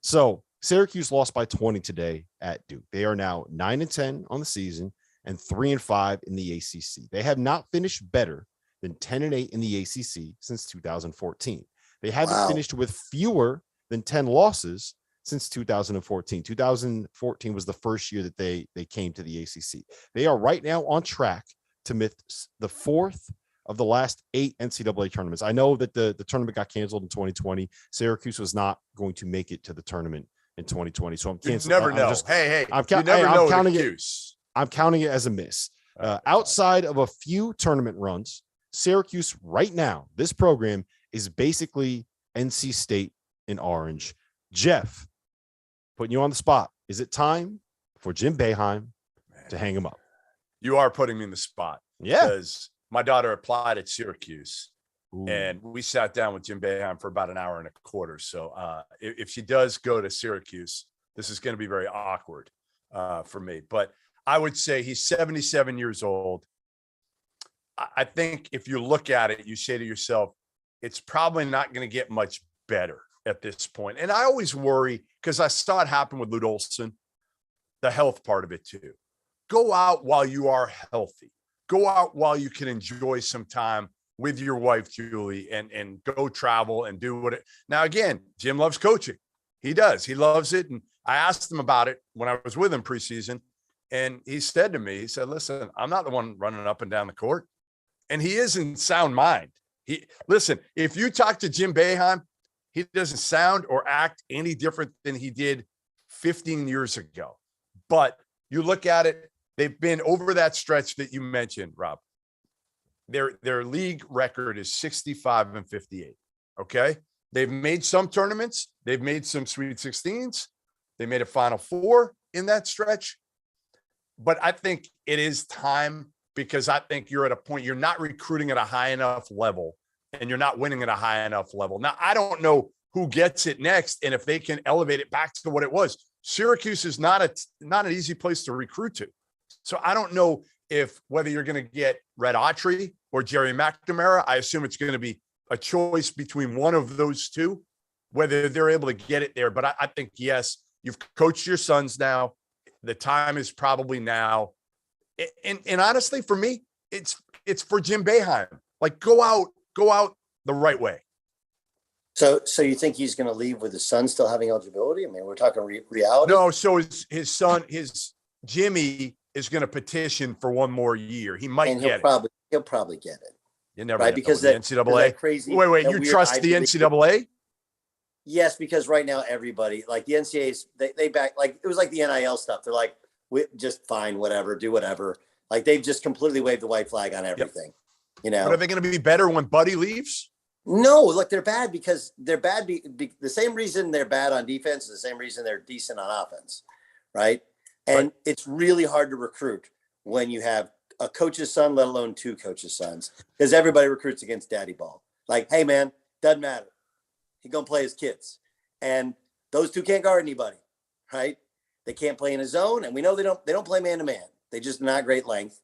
So Syracuse lost by 20 today at Duke. They are now 9-10 on the season and 3-5 in the ACC. They have not finished better than 10-8 in the ACC since 2014. They haven't finished with fewer than 10 losses since 2014. 2014 was the first year that they came to the ACC. They are right now on track to miss the 4th of the last 8 NCAA tournaments. I know that the tournament got canceled in 2020. Syracuse was not going to make it to the tournament in 2020. So I'm canceling. You never know. I'm counting it as a miss. Outside of a few tournament runs, Syracuse right now, this program is basically NC State in orange. Jeff, putting you on the spot. Is it time for Jim Boeheim to hang him up? You are putting me in the spot. Yeah. Because my daughter applied at Syracuse. Ooh. And we sat down with Jim Boeheim for about an hour and a quarter. So if she does go to Syracuse, this is going to be very awkward for me. But I would say he's 77 years old. I think if you look at it, you say to yourself, it's probably not going to get much better at this point. And I always worry because I saw it happen with Lute Olson, the health part of it too. Go out while you are healthy. Go out while you can enjoy some time with your wife, Julie, and go travel and do what it. Now, again, Jim loves coaching. He does. He loves it. And I asked him about it when I was with him preseason. And he said to me, he said, listen, I'm not the one running up and down the court. And he is in sound mind. Listen, if you talk to Jim Boeheim, he doesn't sound or act any different than he did 15 years ago. But you look at it, they've been over that stretch that you mentioned, Rob. Their league record is 65-58. Okay. They've made some tournaments. They've made some Sweet 16s. They made a Final Four in that stretch. But I think it is time, because I think you're at a point, you're not recruiting at a high enough level and you're not winning at a high enough level. Now, I don't know who gets it next and if they can elevate it back to what it was. Syracuse is not an easy place to recruit to. So I don't know if whether you're going to get Red Autry or Jerry McNamara. I assume it's going to be a choice between one of those two, whether they're able to get it there. But I think, yes, you've coached your sons now. The time is probably now. And honestly, for me, it's for Jim Boeheim. Like, go out the right way. So you think he's going to leave with his son still having eligibility? I mean, we're talking reality. No, so his son, Jimmy, is going to petition for one more year. He might get it. He'll probably get it. You never right, because the NCAA. That crazy. Wait, you trust the NCAA? Yes, because right now everybody, like the NCAAs, they back, like it was like the NIL stuff. They're like, we just fine, whatever, do whatever. Like they've just completely waved the white flag on everything. Yep. You know, but are they going to be better when Buddy leaves? No, look, they're bad because they're bad. The same reason they're bad on defense is the same reason they're decent on offense, right? And it's really hard to recruit when you have a coach's son, let alone two coaches' sons, because everybody recruits against daddy ball. Like, hey, man, doesn't matter. He's going to play his kids. And those two can't guard anybody, right? They can't play in a zone. And we know they don't play man-to-man. They just not great length.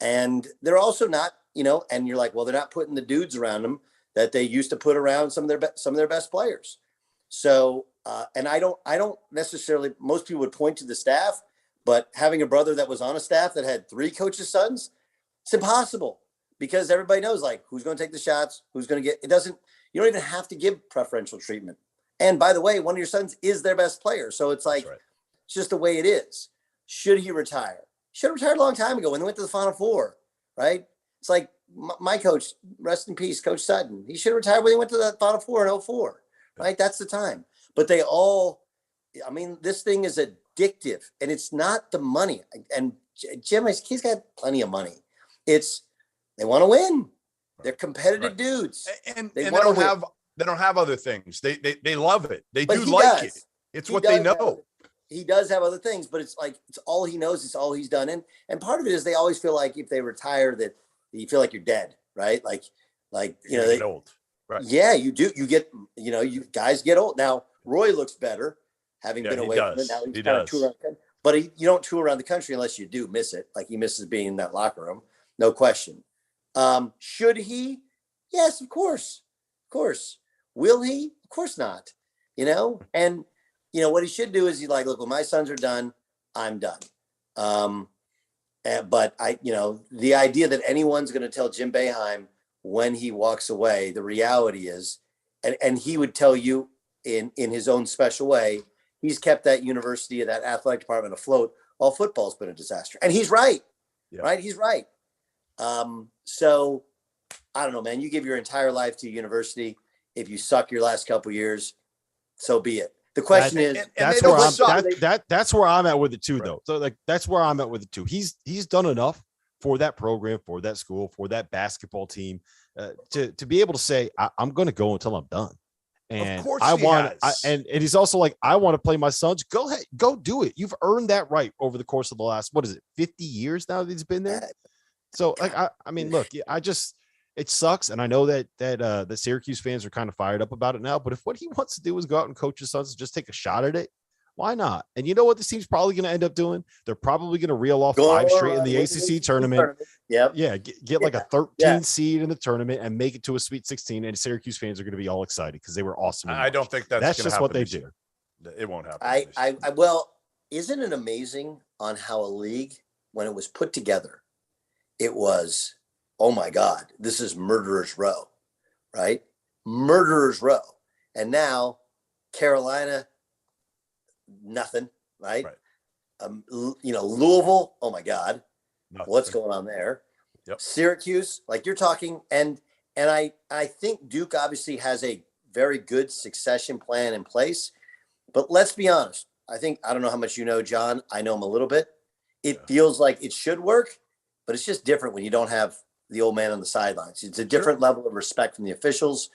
And they're also not, and you're like, well, they're not putting the dudes around them that they used to put around some of their best players. So, and I don't necessarily, most people would point to the staff, but having a brother that was on a staff that had three coaches' sons, it's impossible because everybody knows like who's going to take the shots, who's going to get, you don't even have to give preferential treatment. And by the way, one of your sons is their best player. So it's like, it's just the way it is. Should he retire? Should have retired a long time ago when they went to the Final Four, right? It's like my coach, rest in peace, Coach Sutton. He should have retired when he went to the Final Four in 2004, right? That's the time. But this thing is addictive, and it's not the money. And Jim, he's got plenty of money. It's they want to win. They're competitive dudes, and they don't have other things. They love it. They do like it. It's what they know. He does have other things, but it's like it's all he knows. It's all he's done, and part of it is they always feel like if they retire that you feel like you're dead, right? Like they get old, right? Yeah, you do. You get you guys get old. Now Roy looks better having been away from it. Now he's kind of tour around, but you don't tour around the country unless you do miss it. Like he misses being in that locker room, no question. Should he? Yes, of course. Will he? Of course not. And what he should do is he's like, look, when my sons are done, I'm done. But the idea that anyone's going to tell Jim Boeheim when he walks away, the reality is, and he would tell you in his own special way, he's kept that university, that athletic department afloat while football's been a disaster. And he's right, right? He's right. So I don't know, man, you give your entire life to a university. If you suck your last couple of years, so be it. The question that's where I'm at with it too, though. So that's where I'm at with it too. He's done enough for that program, for that school, for that basketball team, to be able to say, I'm going to go until I'm done. And of course and he's also like, I want to play my sons. Go ahead, go do it. You've earned that right over the course of the last, 50 years now that he's been there. So look, it sucks. And I know that the Syracuse fans are kind of fired up about it now, but if what he wants to do is go out and coach his sons and just take a shot at it, why not? And you know what this team's probably going to end up doing? They're probably going to reel off 5 straight in the ACC tournament. Yeah. Get like a 13 seed in the tournament and make it to a Sweet 16. And Syracuse fans are going to be all excited because they were awesome. I don't think that's just what they do. It won't happen. Well, isn't it amazing on how a league, when it was put together, it was, oh my God, this is murderer's row, right? Murderer's row. And now Carolina, nothing, right? Louisville, oh my God, what's going on there? Yep. Syracuse, like you're talking, and I think Duke obviously has a very good succession plan in place, but let's be honest. I don't know how much you know, John. I know him a little bit. It feels like it should work, but it's just different when you don't have the old man on the sidelines. It's a different level of respect from the officials.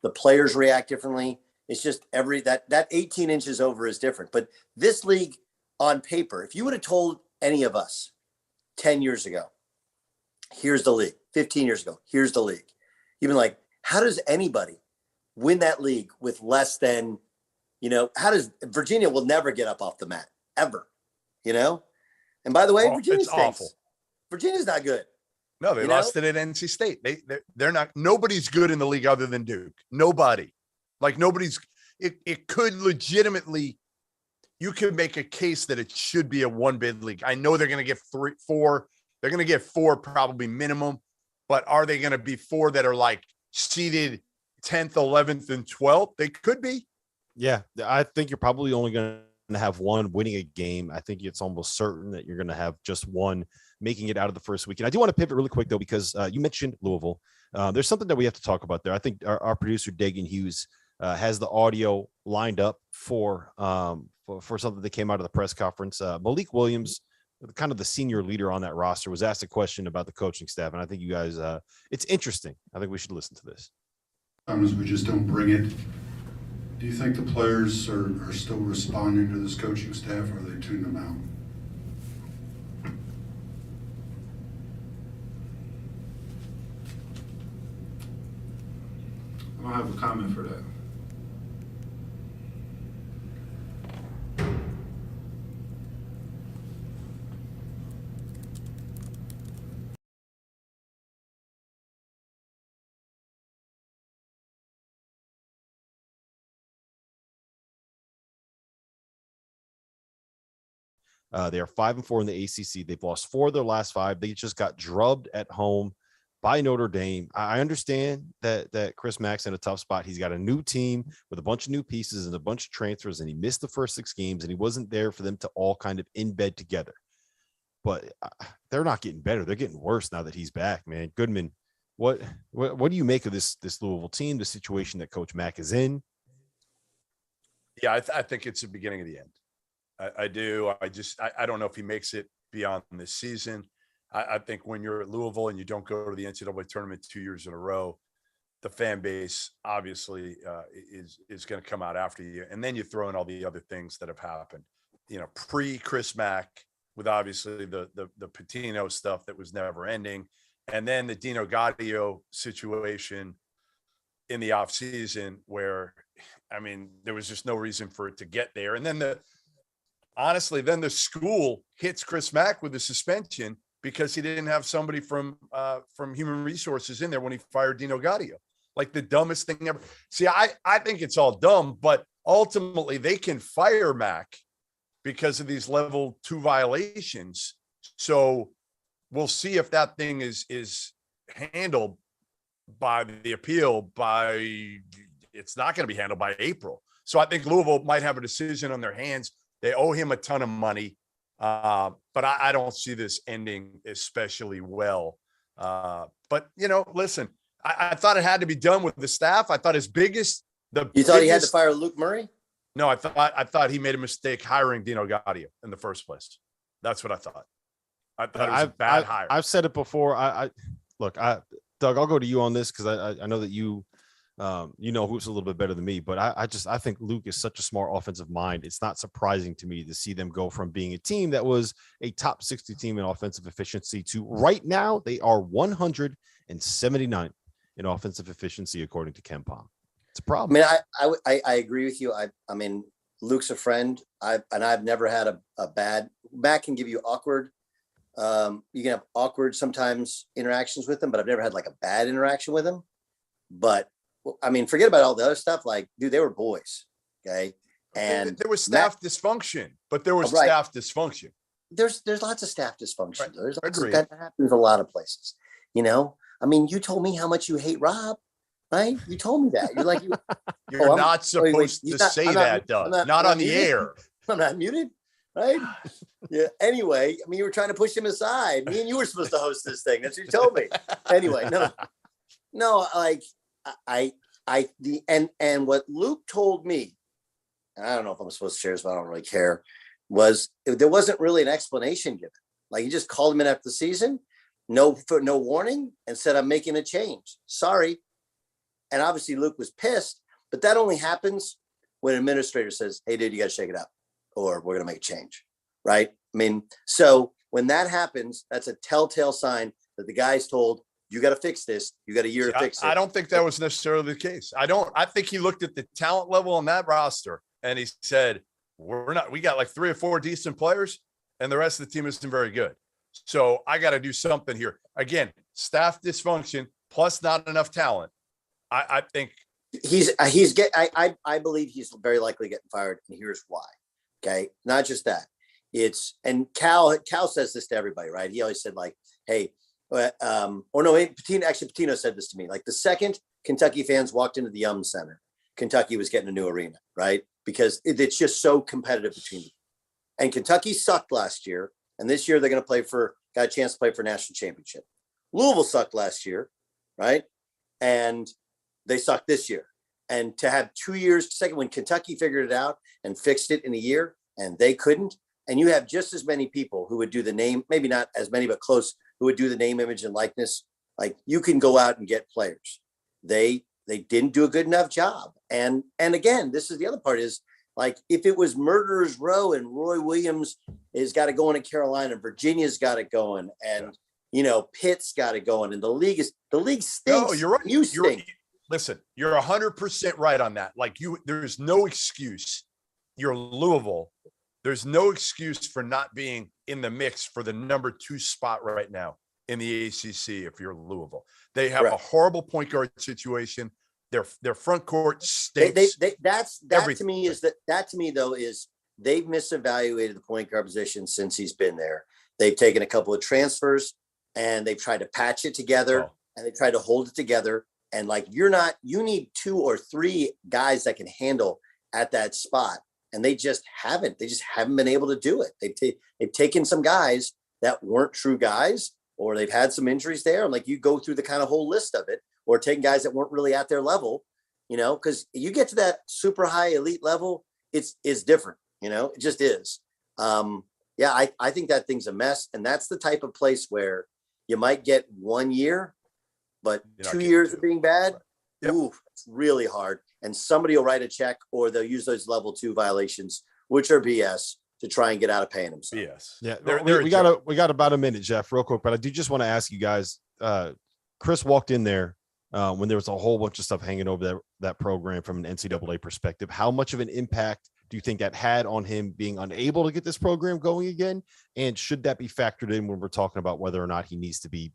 The players react differently. It's just that 18 inches over is different. But this league on paper, if you would have told any of us 10 years ago, here's the league, 15 years ago, here's the league, you've been like, how does anybody win that league with less than, how does Virginia will never get up off the mat ever, And by the way, Virginia's awful. Virginia's not good. No, they lost it at NC State. They're not. Nobody's good in the league other than Duke. Nobody. Like nobody's. It could legitimately. You could make a case that it should be a one bid league. I know they're going to get 3, 4. They're going to get 4 probably minimum, but are they going to be 4 that are like seeded 10th, 11th, and 12th? They could be. Yeah, I think you're probably only going to have one winning a game. I think it's almost certain that you're going to have just one making it out of the first weekend. I do want to pivot really quick, though, because you mentioned Louisville. There's something that we have to talk about there. I think our producer, Dagan Hughes, has the audio lined up for something that came out of the press conference. Malik Williams, kind of the senior leader on that roster, was asked a question about the coaching staff, and I think you guys, it's interesting. I think we should listen to this. Sometimes we just don't bring it. Do you think the players are still responding to this coaching staff, or are they tuning them out? I don't have a comment for that. They are 5-4 in the ACC. They've lost 4 of their last 5. They just got drubbed at home by Notre Dame. I understand that Chris Mack's in a tough spot. He's got a new team with a bunch of new pieces and a bunch of transfers, and he missed the first 6 games, and he wasn't there for them to all kind of in bed together. But they're not getting better. They're getting worse now that he's back, man. Goodman, what do you make of this Louisville team, the situation that Coach Mack is in? Yeah, I think it's the beginning of the end. I do. I don't know if he makes it beyond this season. I think when you're at Louisville and you don't go to the NCAA tournament 2 years in a row, the fan base obviously is going to come out after you. And then you throw in all the other things that have happened, pre-Chris Mack, with obviously the Pitino stuff that was never ending. And then the Dino Gaudio situation in the offseason where, there was just no reason for it to get there. And then honestly, the school hits Chris Mack with a suspension because he didn't have somebody from human resources in there when he fired Dino Gaudio. Like the dumbest thing ever. See, I think it's all dumb, but ultimately they can fire Mack because of these level 2 violations. So we'll see if that thing is handled by the appeal it's not going to be handled by April. So I think Louisville might have a decision on their hands. They owe him a ton of money, but I don't see this ending especially well. But, listen, I thought it had to be done with the staff. I thought You thought he had to fire Luke Murray? No, I thought he made a mistake hiring Dino Gaudio in the first place. That's what I thought. I thought it was a bad hire. I've said it before. Look, Doug, I'll go to you on this because I know that you hoops a little bit better than me, but I think Luke is such a smart offensive mind. It's not surprising to me to see them go from being a team that was a top 60 team in offensive efficiency to right now they are 179 in offensive efficiency according to KenPom. It's a problem. I agree with you. Luke's a friend. I've never had a bad. Matt can give you awkward. You can have awkward sometimes interactions with him, but I've never had like a bad interaction with him. But forget about all the other stuff. Like, dude, they were boys. Okay. And there was staff dysfunction, but there was staff dysfunction. There's lots of staff dysfunction. Right. There's lots of, that happens a lot of places. You told me how much you hate Rob, right? You told me that. You're like, you're not supposed to say that, Doug. Not on the air. I'm not muted, right? Yeah. Anyway, you were trying to push him aside. Me and you were supposed to host this thing. That's what you told me. Anyway, no, and what Luke told me, and I don't know if I'm supposed to share this, but I don't really care, was there wasn't really an explanation given. Like, he just called him in after the season, no warning, and said, I'm making a change. Sorry. And obviously Luke was pissed, but that only happens when an administrator says, hey, dude, you got to shake it up or we're going to make a change. Right. I mean, so when that happens, that's a telltale sign that the guy's told, you got to fix this. You got a year to fix it. I don't think that was necessarily the case. I think he looked at the talent level on that roster and he said, we got like 3 or 4 decent players and the rest of the team isn't very good. So I got to do something here. Again, staff dysfunction plus not enough talent. I think I believe he's very likely getting fired. And here's why. Okay. Not just that. And Cal says this to everybody, right? He always said like, hey, Patino said this to me. Like the second Kentucky fans walked into the Center, Kentucky was getting a new arena, right? Because it's just so competitive between them. And Kentucky sucked last year. And this year they're going to got a chance to play for national championship. Louisville sucked last year, right? And they sucked this year. And to have 2 years, second, when Kentucky figured it out and fixed it in a year and they couldn't, and you have just as many people who would do the name, maybe not as many, but close, who would do the name, image, and likeness. Like you can go out and get players. They didn't do a good enough job. And again, this is the other part is like, if it was Murderers Row and Roy Williams has got it going in Carolina, Virginia's got it going, and Pitt's got it going, and the league stinks. No, you're right. You stink. Listen, you're 100% right on that. Like there's no excuse. You're Louisville. There's no excuse for not being in the mix for the number 2 spot right now in the ACC. If you're Louisville, they have a horrible point guard situation. Their front court stinks. That to me is they've misevaluated the point guard position since he's been there. They've taken a couple of transfers and they've tried to patch it together and they tried to hold it together. And like, you need 2 or 3 guys that can handle at that spot. And they just haven't been able to do it. They've taken some guys that weren't true guys, or they've had some injuries there. And like, you go through the kind of whole list of it, or taking guys that weren't really at their level, because you get to that super high elite level, it's different, it just is. I think that thing's a mess. And that's the type of place where you might get 1 year, but 2 years of being bad. Right. Yep. Ooh, it's really hard. And somebody will write a check or they'll use those level 2 violations, which are BS, to try and get out of paying themselves. BS. Yeah. We got about a minute, Jeff, real quick, but I do just want to ask you guys, Chris walked in there when there was a whole bunch of stuff hanging over that program from an NCAA perspective. How much of an impact do you think that had on him being unable to get this program going again? And should that be factored in when we're talking about whether or not he needs to be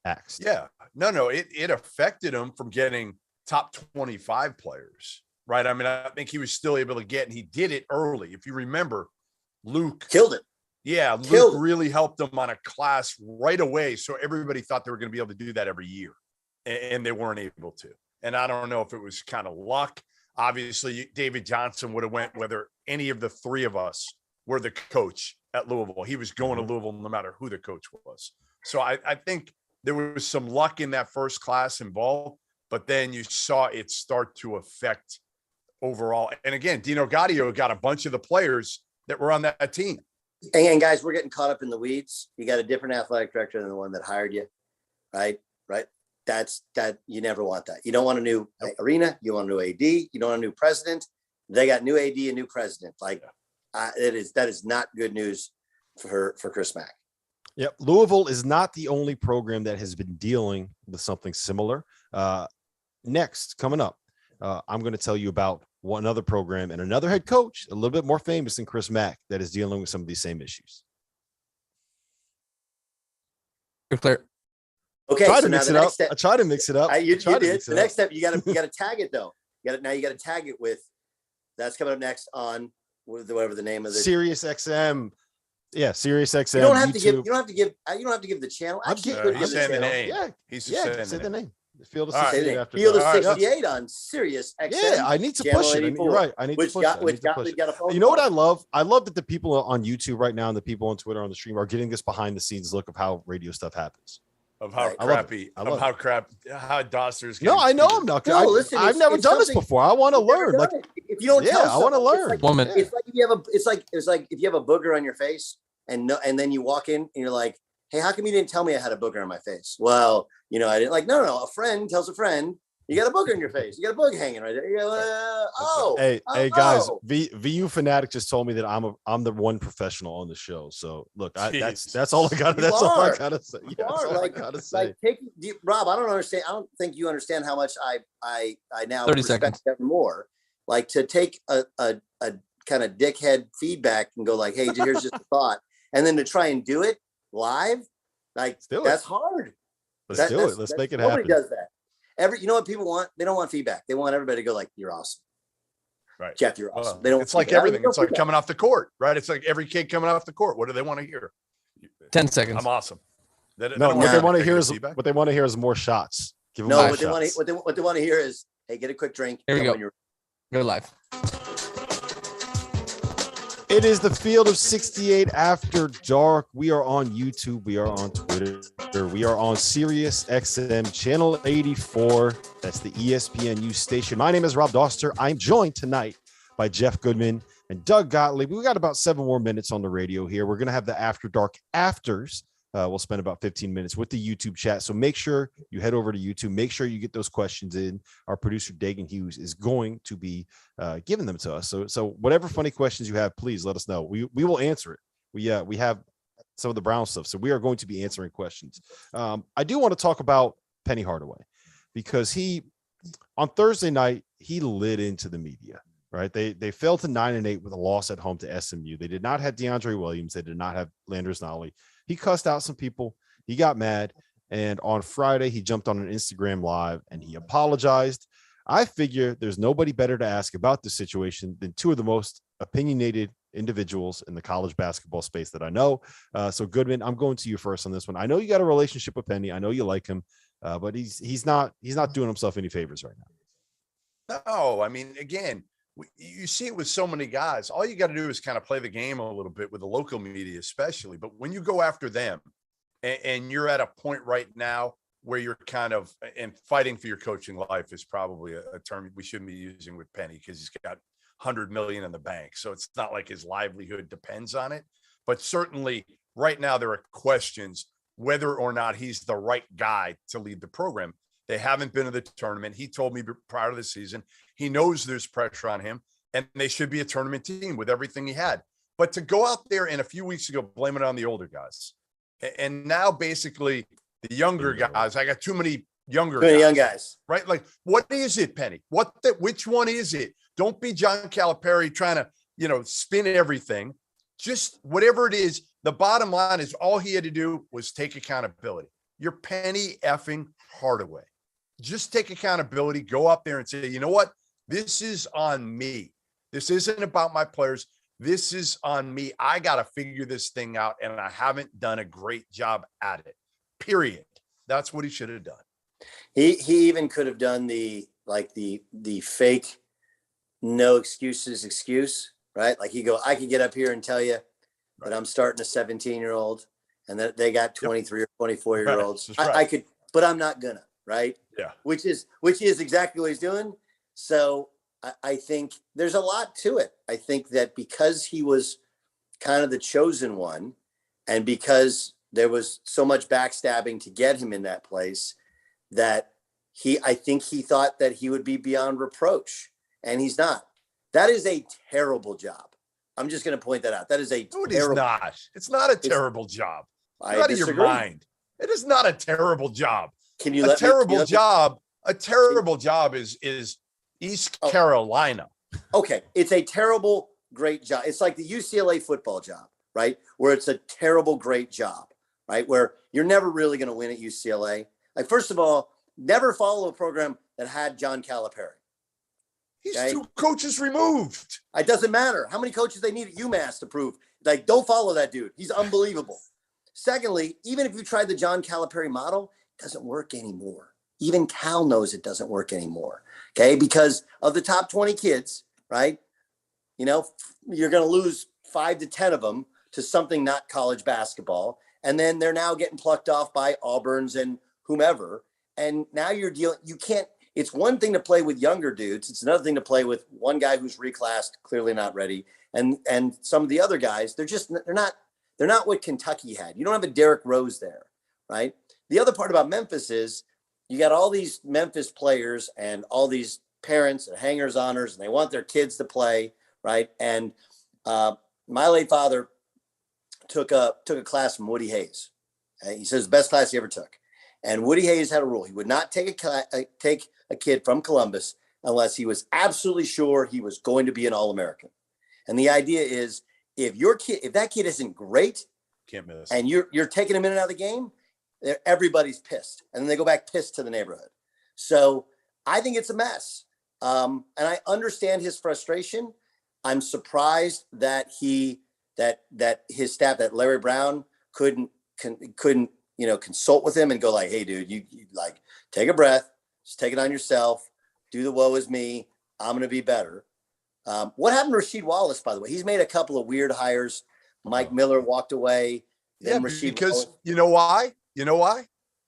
axed? Yeah, no, it affected him from getting top 25 players, right? I mean, I think he was still able to get, and he did it early. If you remember, Luke killed it. Yeah, Luke really helped him on a class right away. So everybody thought they were going to be able to do that every year, and they weren't able to. And I don't know if it was kind of luck. Obviously, David Johnson would have went whether any of the 3 of us were the coach at Louisville. He was going to Louisville no matter who the coach was. So I think there was some luck in that first class involved, but then you saw it start to affect overall. And again, Dino Gaudio got a bunch of the players that were on that team. And guys, we're getting caught up in the weeds. You got a different athletic director than the one that hired you, right? That you never want that. You don't want a new arena. You want a new AD. You don't want a new president. They got new AD and new president. That is not good news for Chris Mack. Yep. Louisville is not the only program that has been dealing with something similar. Next, coming up, I'm going to tell you about one other program and another head coach, a little bit more famous than Chris Mack, that is dealing with some of these same issues. You're clear. Okay. I try to mix it up. You did. The next step, you got to tag it though. You got to tag it with. That's coming up next on whatever the name of the Sirius XM. Yeah, Sirius XM. You don't have to give the channel. He's saying the name. Yeah, he's saying the name. Field of 68 after Field of 68 on Sirius XM. Yeah, I need to push it. You're right. I need to push it. You know what I love? I love that the people on YouTube right now and the people on Twitter on the stream are getting this behind the scenes look of how radio stuff happens. Of how crappy, how Dauster's. No, I know I'm not. Listen, I've never done this before. I want to learn. Like, if you don't tell, I want to learn. It's like if you have a booger on your face and then you walk in and you're like, hey, how come you didn't tell me I had a booger on my face? Well, I didn't. Like, no. A friend tells a friend, You got a booger in your face. You got a bug hanging right there. You go, hey guys, VU Fanatic just told me that I'm the one professional on the show. So look, that's all I got. That's all I gotta say. Yeah, that's all I gotta say. Rob, I don't understand. I don't think you understand how much I now 30 respect seconds. that more. Like to take a kind of dickhead feedback and go like, hey, here's just a thought, and then to try and do it live, like that's hard. Let's do it. Let's make it happen. Nobody does that. You know what people want? They don't want feedback. They want everybody to go like, "You're awesome." Right. Jeff, you're awesome. They don't. It's like everything. It's like coming off the court, right? It's like every kid coming off the court. What do they want to hear? 10 seconds. I'm awesome. What they want to hear is more shots. Give them what they want to hear is, hey, get a quick drink. Here we go. Go live. It is the Field of 68 After Dark. We are on YouTube. We are on Twitter. We are on Sirius XM Channel 84. That's the ESPNU station. My name is Rob Dauster. I'm joined tonight by Jeff Goodman and Doug Gottlieb. We got about 7 more minutes on the radio here. We're going to have the After Dark Afters. We'll spend about 15 minutes with the YouTube chat. So make sure you head over to YouTube. Make sure you get those questions in. Our producer, Dagan Hughes, is going to be giving them to us. So whatever funny questions you have, please let us know. We will answer it. We have some of the Brown stuff. So we are going to be answering questions. I do want to talk about Penny Hardaway because on Thursday night, he lit into the media, right? They fell to 9-8 with a loss at home to SMU. They did not have DeAndre Williams. They did not have Landers Nolly. He cussed out some people. He got mad. And on Friday, he jumped on an Instagram live and he apologized. I figure there's nobody better to ask about this situation than 2 of the most opinionated individuals in the college basketball space that I know. So Goodman, I'm going to you first on this one. I know you got a relationship with Penny. I know you like him, but he's not doing himself any favors right now. No, I mean, again, you see it with so many guys. All you got to do is kind of play the game a little bit with the local media, especially. But when you go after them and you're at a point right now where you're kind of and fighting for your coaching life is probably a term we shouldn't be using with Penny because he's got 100 million in the bank. So it's not like his livelihood depends on it. But certainly right now there are questions whether or not he's the right guy to lead the program. They haven't been to the tournament. He told me prior to the season, he knows there's pressure on him and they should be a tournament team with everything he had. But to go out there and a few weeks ago, blame it on the older guys. And now basically the younger guys, I got too many young guys, right? Like, what is it, Penny? Which one is it? Don't be John Calipari trying to, spin everything. Just whatever it is. The bottom line is all he had to do was take accountability. You're Penny effing Hardaway. Just take accountability, go up there and say, you know what? This is on me. This isn't about my players. This is on me. I got to figure this thing out, and I haven't done a great job at it, period. That's what he should have done. He even could have done the fake no excuses excuse, right? Like I could get up here and tell you that I'm starting a 17-year-old and that they got 23 or 24-year-olds. Right. I could, but I'm not gonna, right? Yeah. Which is exactly what he's doing. So I think there's a lot to it. I think that because he was kind of the chosen one and because there was so much backstabbing to get him in that place that I think he thought that he would be beyond reproach, and he's not. That is a terrible job. I'm just going to point that out. That is a terrible. It's not a terrible job. I out of your mind. It is not a terrible job. Can you a terrible job? A terrible job is East Carolina. Okay, it's a terrible great job. It's like the UCLA football job, right? Where it's a terrible great job, right? Where you're never really going to win at UCLA. Like, first of all, never follow a program that had John Calipari. He's 2 coaches removed. It doesn't matter how many coaches they need at UMass to prove. Like, don't follow that dude. He's unbelievable. Secondly, even if you tried the John Calipari model, it doesn't work anymore. Even Cal knows it doesn't work anymore. Okay, because of the top 20 kids, right? You're going to lose 5 to 10 of them to something not college basketball. And then they're now getting plucked off by Auburns and whomever. And now you're dealing, it's one thing to play with younger dudes. It's another thing to play with one guy who's reclassed, clearly not ready. And some of the other guys, they're not what Kentucky had. You don't have a Derrick Rose there, right? The other part about Memphis is, you got all these Memphis players and all these parents and hangers honors, and they want their kids to play, right? And my late father took a class from Woody Hayes. He says the best class he ever took. And Woody Hayes had a rule. He would not take a kid from Columbus unless he was absolutely sure he was going to be an All-American. And the idea is if that kid isn't great, Can't miss. and you're taking him in and out of the game, everybody's pissed. And then they go back pissed to the neighborhood. So I think it's a mess. And I understand his frustration. I'm surprised that his staff, that Larry Brown couldn't consult with him and go like, hey, dude, you like take a breath, just take it on yourself, do the woe is me. I'm going to be better. What happened to Rasheed Wallace, by the way? He's made a couple of weird hires. Mike Miller walked away. Yeah, because you know why?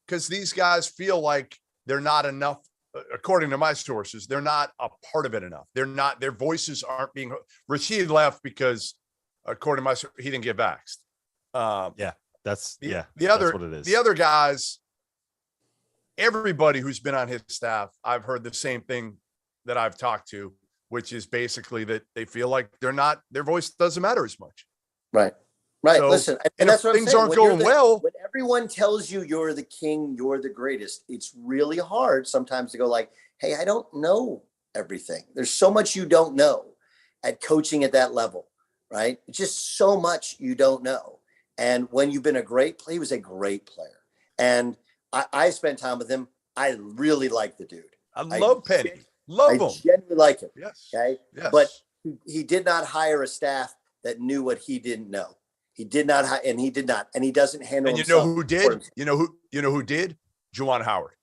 Because these guys feel like they're not enough. According to my sources, they're not a part of it enough. Their voices aren't being. Rasheed left because, according to my, he didn't get vaxxed. That's what it is. The other guys, everybody who's been on his staff, I've heard the same thing that I've talked to, which is basically that they feel like their voice doesn't matter as much. Right. So, listen, and that's what things I'm saying. aren't going well. When everyone tells you you're the king, you're the greatest, it's really hard sometimes to go like, hey, I don't know everything. There's so much you don't know at coaching at that level, right? Just so much you don't know. And when you've been he was a great player. And I spent time with him. I really like the dude. I love Penny. Love him. I genuinely like him. Yes. Okay. Yes. But he did not hire a staff that knew what he didn't know. He did not, and he did not, and he doesn't handle. And you know who did? You know who did? Juwan Howard.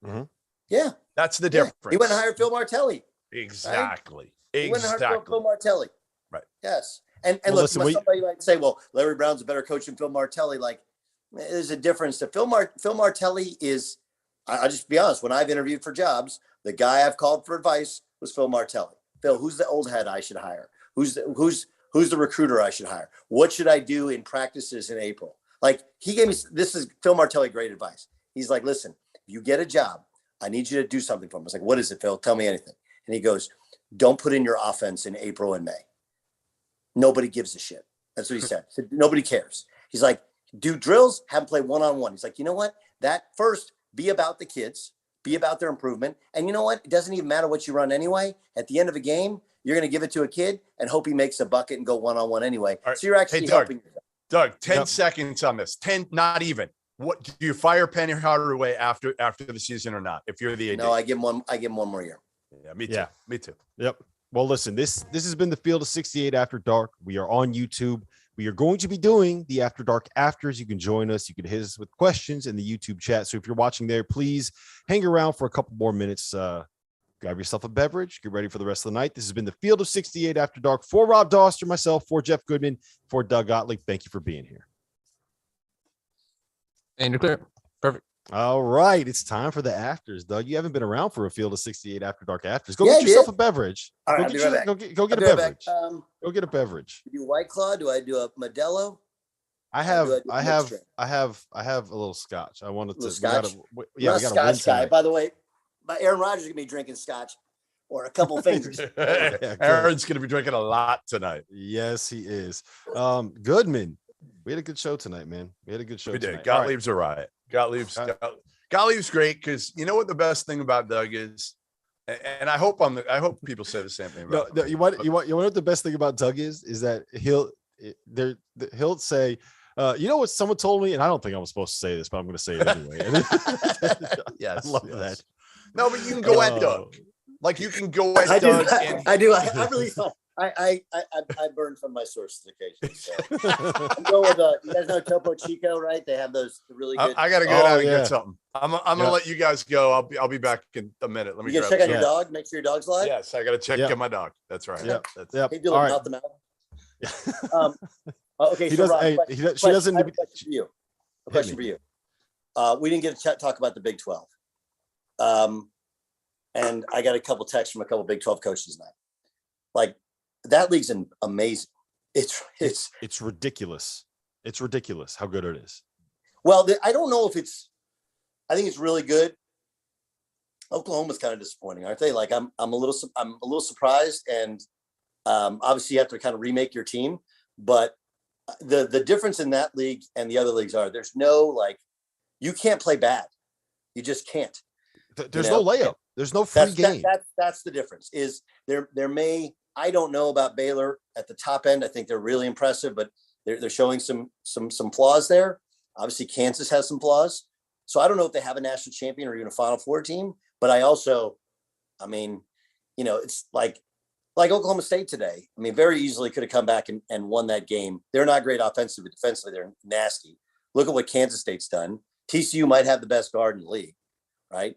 Mm-hmm. Yeah, that's the difference. He went and hired Phil Martelli. Exactly. Right? He went and hired Phil Martelli. Right. Yes. And look, listen, somebody might say, well, Larry Brown's a better coach than Phil Martelli. Like, there's a difference. Phil Martelli is. I'll just be honest. When I've interviewed for jobs, the guy I've called for advice was Phil Martelli. Phil, who's the old head I should hire? Who's the recruiter I should hire? What should I do in practices in April? Like, he gave me, this is Phil Martelli, great advice. He's like, listen, if you get a job, I need you to do something for him. I was like, what is it, Phil? Tell me anything. And he goes, don't put in your offense in April and May. Nobody gives a shit. That's what he said. He said, nobody cares. He's like, do drills, have them play one-on-one. He's like, you know what? That first, be about the kids, be about their improvement. And you know what? It doesn't even matter what you run anyway. At the end of a game, you're going to give it to a kid and hope he makes a bucket and go one-on-one anyway. Right. So you're actually helping yourself. Doug, 10 seconds on this. 10, not even. What do you fire Penny Hardaway after the season or not? If you're the AD? No, I give him one more year. Yeah, me too. Yeah. Me too. Yep. Well, listen, this has been the Field of 68 After Dark. We are on YouTube. We are going to be doing the After Dark afters. You can join us. You can hit us with questions in the YouTube chat. So if you're watching there, please hang around for a couple more minutes. Grab yourself a beverage. Get ready for the rest of the night. This has been the Field of 68 After Dark. For Rob Dauster, myself, for Jeff Goodman, for Doug Gottlieb. Thank you for being here. And you're clear. Perfect. All right. It's time for the afters, Doug. You haven't been around for a Field of 68 After Dark afters. Go get yourself a beverage. All right, Go get a beverage. Go get a beverage. Do White Claw? Do I do a Modelo? I have a little scotch. I wanted to. Scotch. We got a Scotch guy. By the way, Aaron Rodgers is gonna be drinking scotch or a couple fingers. Aaron's gonna be drinking a lot tonight. Yes, he is. Goodman, we had a good show tonight, man. We had a good show. We did. Tonight. Gottlieb's a riot. Gottlieb's great because you know what the best thing about Doug is, and I hope people say the same thing. About no, you want to know what the best thing about Doug is that he'll say. You know what someone told me, and I don't think I was supposed to say this, but I'm going to say it anyway. Yes, I love that. No, but you can go at Doug. Like you can go at Doug. I do. I really thought I burned from my sources occasionally. So. I'm going with you guys know Topo Chico, right? They have those really good. I got to go out and get something. I'm gonna let you guys go. I'll be back in a minute. Let me check out your dog. Make sure your dog's live. Yes, I got to check on my dog. That's right. Yep. Hey, do a mouth to mouth. Okay, she so doesn't. Rob, She doesn't. I have a question for you. A question for you. We didn't get to talk about the Big 12, and I got a couple texts from a couple Big 12 coaches tonight. Like that league's amazing. It's ridiculous. It's ridiculous how good it is. Well, I don't know if it's. I think it's really good. Oklahoma's kind of disappointing, aren't they? Like I'm a little surprised, and obviously you have to kind of remake your team. But the difference in that league and the other leagues are there's no like you can't play bad, you just can't. There's no layup. There's no free game. That's the difference. Is there may I don't know about Baylor at the top end. I think they're really impressive, but they're showing some flaws there. Obviously, Kansas has some flaws. So I don't know if they have a national champion or even a Final Four team. But I mean, it's like Oklahoma State today. I mean, very easily could have come back and won that game. They're not great offensively, but defensively, they're nasty. Look at what Kansas State's done. TCU might have the best guard in the league, right?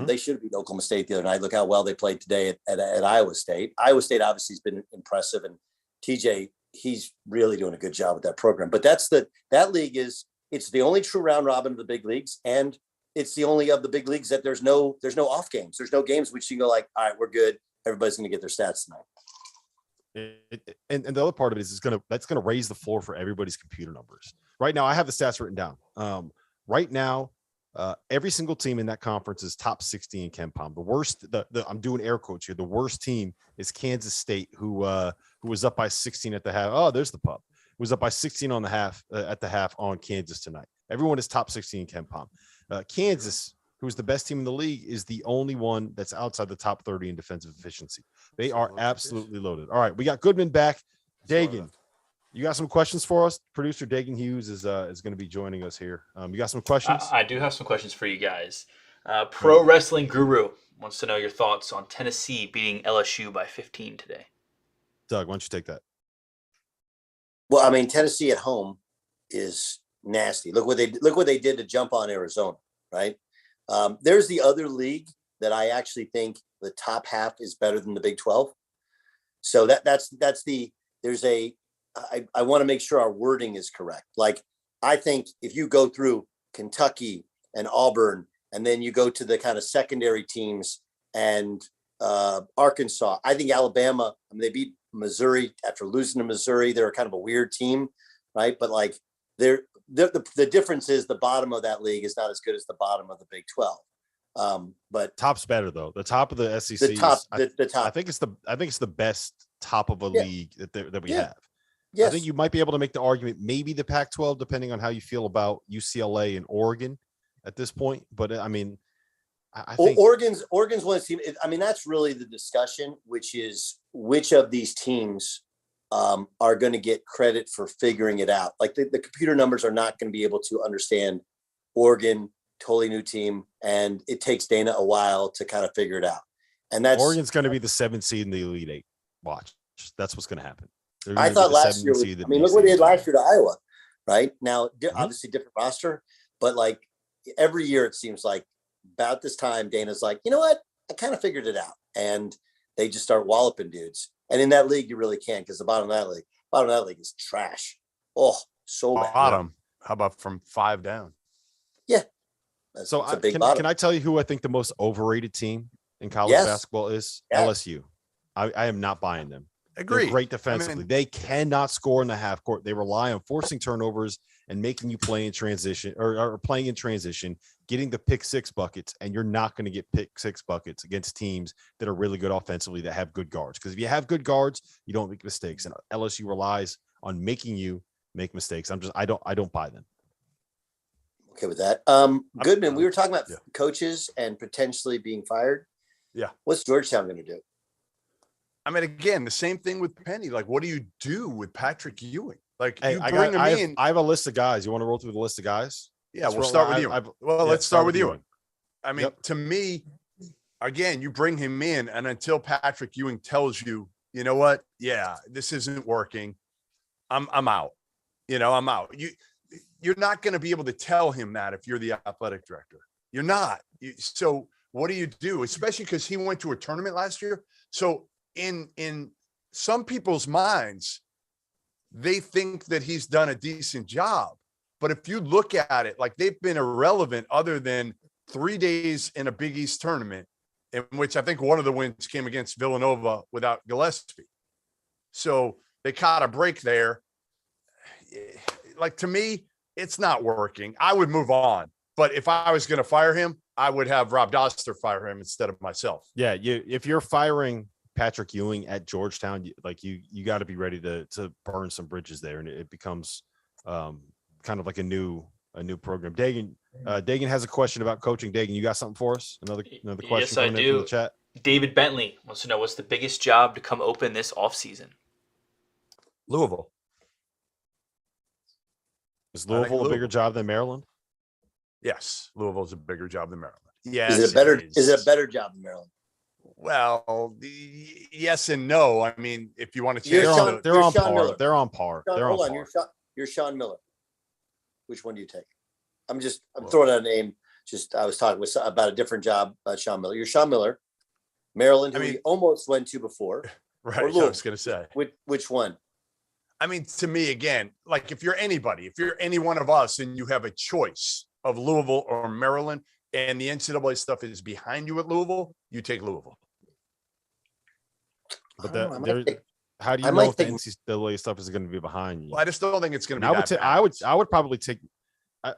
They should have beat Oklahoma State the other night. Look how well they played today at Iowa State. Iowa State obviously has been impressive, and TJ, he's really doing a good job with that program. But that league it's the only true round robin of the big leagues, and it's the only of the big leagues that there's no off games. There's no games which you can go like, all right, we're good. Everybody's going to get their stats tonight. And the other part of it is that's going to raise the floor for everybody's computer numbers. Right now, I have the stats written down. Right now, every single team in that conference is top 60 in KenPom. The worst, I'm doing air quotes here. The worst team is Kansas State, who was up by 16 at the half. Oh, there's the pub. Was up by 16 on the half at the half on Kansas tonight. Everyone is top 16 in KenPom. Kansas, who's the best team in the league, is the only one that's outside the top 30 in defensive efficiency. They are absolutely loaded. All right, we got Goodman back. Dagan, you got some questions for us? Producer Dagan Hughes is going to be joining us here. You got some questions? I do have some questions for you guys. Pro Wrestling Guru wants to know your thoughts on Tennessee beating LSU by 15 today. Doug, why don't you take that? Well, I mean, Tennessee at home is nasty. Look what they did to jump on Arizona, right? There's the other league that I actually think the top half is better than the Big 12. So I want to make sure our wording is correct. Like, I think if you go through Kentucky and Auburn, and then you go to the kind of secondary teams and Arkansas, I think Alabama, I mean, they beat Missouri after losing to Missouri. They're kind of a weird team, right? But like the difference is the bottom of that league is not as good as the bottom of the Big 12. But top's better though. The top of the SEC, the top. I think it's the best top of a league that we have. Yes. I think you might be able to make the argument, maybe the Pac-12, depending on how you feel about UCLA and Oregon at this point. But I mean, I think Oregon's one team. I mean, that's really the discussion, which is which of these teams are going to get credit for figuring it out. Like the computer numbers are not going to be able to understand Oregon, totally new team, and it takes Dana a while to kind of figure it out. And that's Oregon's going to be the 7th seed in the Elite Eight. Watch, that's what's going to happen. I thought last year. I mean, look what they did last year to Iowa. Right now, obviously different roster, but like every year it seems like about this time Dana's like, you know what, I kind of figured it out, and they just start walloping dudes. And in that league, you really can't, because the bottom of that league is trash. Oh, so bad. Bottom. How about from 5 down? Yeah. So can I tell you who I think the most overrated team in college basketball is? LSU. I am not buying them. Agree. They're great defensively. They cannot score in the half court. They rely on forcing turnovers and making you play in transition or playing in transition, getting the pick 6 buckets, and you're not going to get pick 6 buckets against teams that are really good offensively that have good guards. Because if you have good guards, you don't make mistakes. And LSU relies on making you make mistakes. I don't buy them. Okay with that. Goodman, we were talking about coaches and potentially being fired. Yeah. What's Georgetown going to do? I mean, again, the same thing with Penny. Like, what do you do with Patrick Ewing? Like, hey, you bring him in. I have a list of guys. You want to roll through the list of guys? Yeah, we'll start with Ewing. Let's start with Ewing. I mean, to me, again, you bring him in, and until Patrick Ewing tells you, you know what? Yeah, this isn't working. I'm out. I'm out. You're not going to be able to tell him that if you're the athletic director. You're not. So what do you do? Especially because he went to a tournament last year. So in some people's minds, they think that he's done a decent job. But if you look at it, like, they've been irrelevant other than 3 days in a Big East tournament, in which I think one of the wins came against Villanova without Gillespie. So they caught a break there. Like, to me, it's not working. I would move on. But if I was going to fire him, I would have Rob Dauster fire him instead of myself. Yeah, if you're firing Patrick Ewing at Georgetown, you got to be ready to burn some bridges there, and it becomes kind of like a new program. Dagan has a question about coaching. Dagan, you got something for us? Another question? Yes, I do. From the chat. David Bentley wants to know, what's the biggest job to come open this offseason? Louisville. Is Louisville a bigger job than Maryland? Yes, Louisville's a bigger job than Maryland. Yes. Is it a better job than Maryland? Well, yes and no. I mean, if you want to You're change, they're on Sean par. Miller. They're on par. Sean, They're on hold on, par. you're Sean Miller. Which one do you take? I'm throwing out a name. I was talking about a different job. Sean Miller. You're Sean Miller. Maryland, who we almost went to before. Right. I was going to say. Which one? I mean, to me, again, like if you're any one of us and you have a choice of Louisville or Maryland and the NCAA stuff is behind you at Louisville, you take Louisville. But how do you know if the NCAA stuff is going to be behind you? Well, I just don't think it's going to be. I would probably take.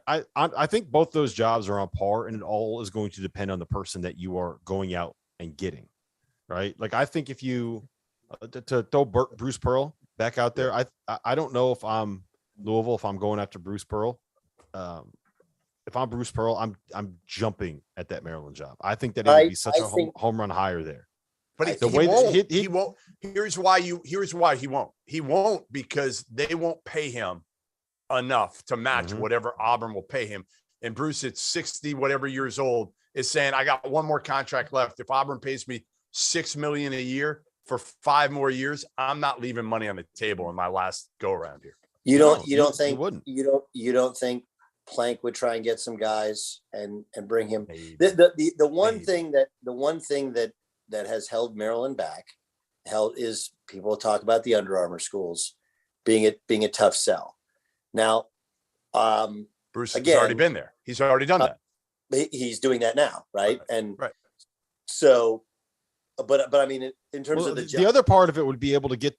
I think both those jobs are on par, and it all is going to depend on the person that you are going out and getting, right? Like I think if you to throw Bruce Pearl back out there, I don't know if I'm Louisville, if I'm going after Bruce Pearl. If I'm Bruce Pearl, I'm jumping at that Maryland job. I think that it would be such a home run hire there. But he won't. Here's why he won't. He won't because they won't pay him enough to match whatever Auburn will pay him. And Bruce, at 60 whatever years old, is saying, I got one more contract left. If Auburn pays me $6 million a year for 5 more years, I'm not leaving money on the table in my last go around here. You don't think Plank would try and get some guys and bring him? The one thing that has held Maryland back is people talk about the Under Armour schools being a tough sell. Now, Bruce has already been there. He's already done that. He's doing that now, right? So, but I mean, in terms of the other part of it would be able to get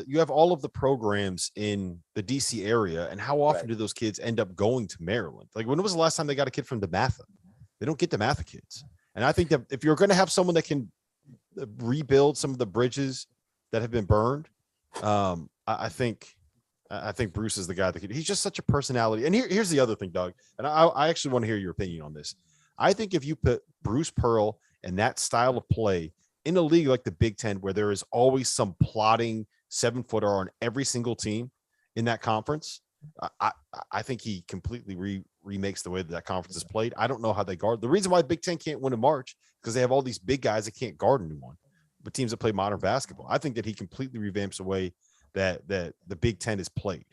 you have all of the programs in the DC area, and how often do those kids end up going to Maryland? Like, when was the last time they got a kid from DeMatha? They don't get DeMatha kids. And I think that if you're going to have someone that can rebuild some of the bridges that have been burned, I think Bruce is the guy that could. He's just such a personality. And here's the other thing, Doug, and I actually want to hear your opinion on this. I think if you put Bruce Pearl and that style of play in a league like the Big Ten, where there is always some plotting 7-footer on every single team in that conference, I think he completely remakes the way that conference is played. I don't know how they guard. The reason why Big Ten can't win in March because they have all these big guys that can't guard anyone, but teams that play modern basketball. I think that he completely revamps the way that the Big Ten is played.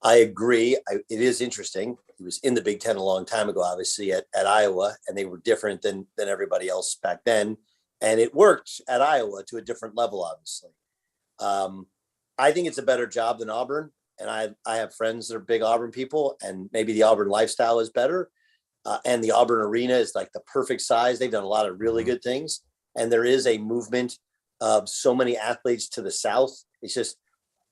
I agree. It is interesting. He was in the Big Ten a long time ago, obviously at Iowa, and they were different than everybody else back then. And it worked at Iowa to a different level, obviously. I think it's a better job than Auburn. And I have friends that are big Auburn people, and maybe the Auburn lifestyle is better. And the Auburn arena is like the perfect size. They've done a lot of really good things. And there is a movement of so many athletes to the South. It's just,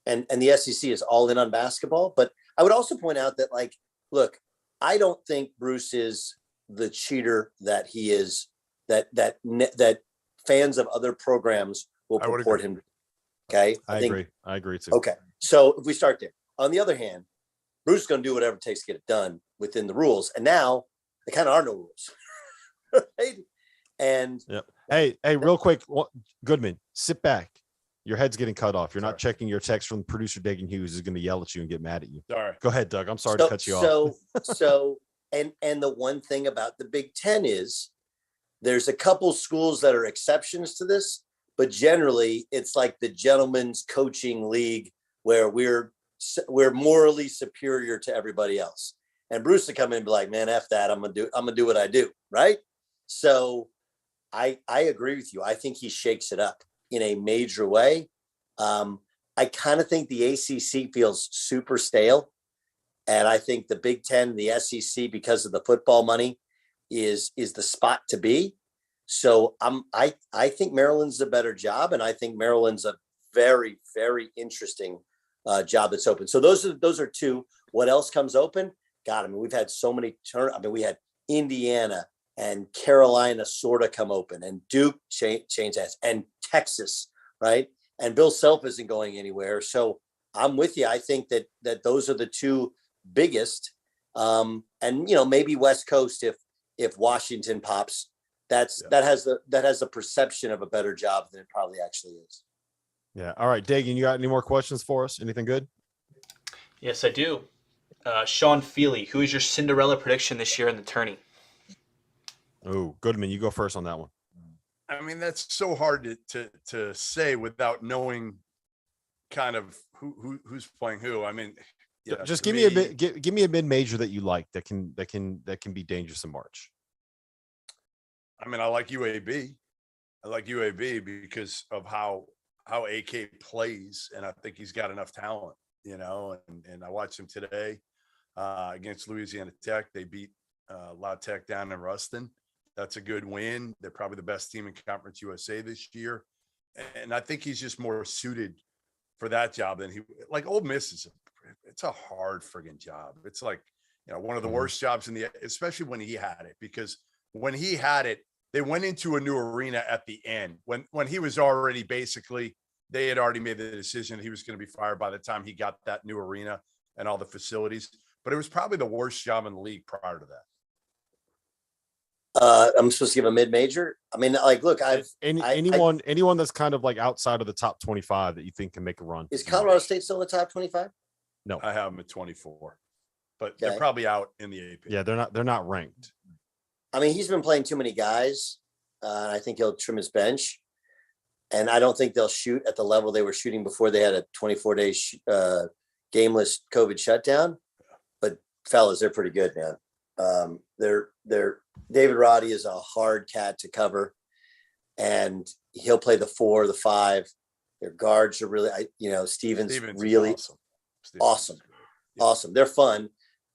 and the SEC is all in on basketball. But I would also point out that, like, look, I don't think Bruce is the cheater that he is, that fans of other programs will purport him. Okay. I agree too. Okay. So if we start there, on the other hand, Bruce is going to do whatever it takes to get it done within the rules. And now there kind of are no rules. Right? And hey, real quick, Goodman, sit back. Your head's getting cut off. You're not checking your text from producer Dagan Hughes is going to yell at you and get mad at you. Sorry. Go ahead, Doug. I'm sorry to cut you off. And the one thing about the Big Ten is there's a couple schools that are exceptions to this, but generally it's like the gentleman's coaching league where we're morally superior to everybody else. And Bruce would come in and be like, man, F that. I'm gonna do what I do. Right. So I agree with you. I think he shakes it up in a major way. I kind of think the ACC feels super stale. And I think the Big Ten, the SEC, because of the football money, is the spot to be. So I think Maryland's a better job, and I think Maryland's a very, very interesting job that's open. So those are two. What else comes open? God, I mean, we've had so many we had Indiana and Carolina sort of come open, and Duke change ass, and Texas, right? And Bill Self isn't going anywhere. So I'm with you. I think that those are the two biggest. And maybe West Coast if Washington pops, that has the perception of a better job than it probably actually is. Yeah. All right, Dagan, you got any more questions for us? Anything good? Yes, I do. Sean Feely, who is your Cinderella prediction this year in the tourney? Oh, Goodman, you go first on that one. I mean, that's so hard to say without knowing kind of who's playing who. I mean, yeah, just give me a mid-major that you like that can be dangerous in March. I mean, I like UAB. I like UAB because of how AK plays, and I think he's got enough talent, and I watched him today against Louisiana Tech. They beat La Tech down in Ruston. That's a good win. They're probably the best team in Conference USA this year. And I think he's just more suited for that job than like Ole Miss it's a hard friggin' job. It's like, one of the worst jobs especially when he had it, because when he had it, they went into a new arena at the end when he was already they had already made the decision he was going to be fired by the time he got that new arena and all the facilities. But it was probably the worst job in the league prior to that. I'm supposed to give a mid-major. I mean, like, look, anyone that's kind of like outside of the top 25 that you think can make a run. Is Colorado State still in the top 25? No, I have them at 24, but they're probably out in the AP. Yeah, they're not ranked. I mean, he's been playing too many guys. I think he'll trim his bench, and I don't think they'll shoot at the level they were shooting before they had a 24-day gameless COVID shutdown. But fellas, they're pretty good, man. They're David Roddy is a hard cat to cover, and he'll play the 4, the 5. Their guards are really, Stevens really awesome. Yeah. Awesome. They're fun.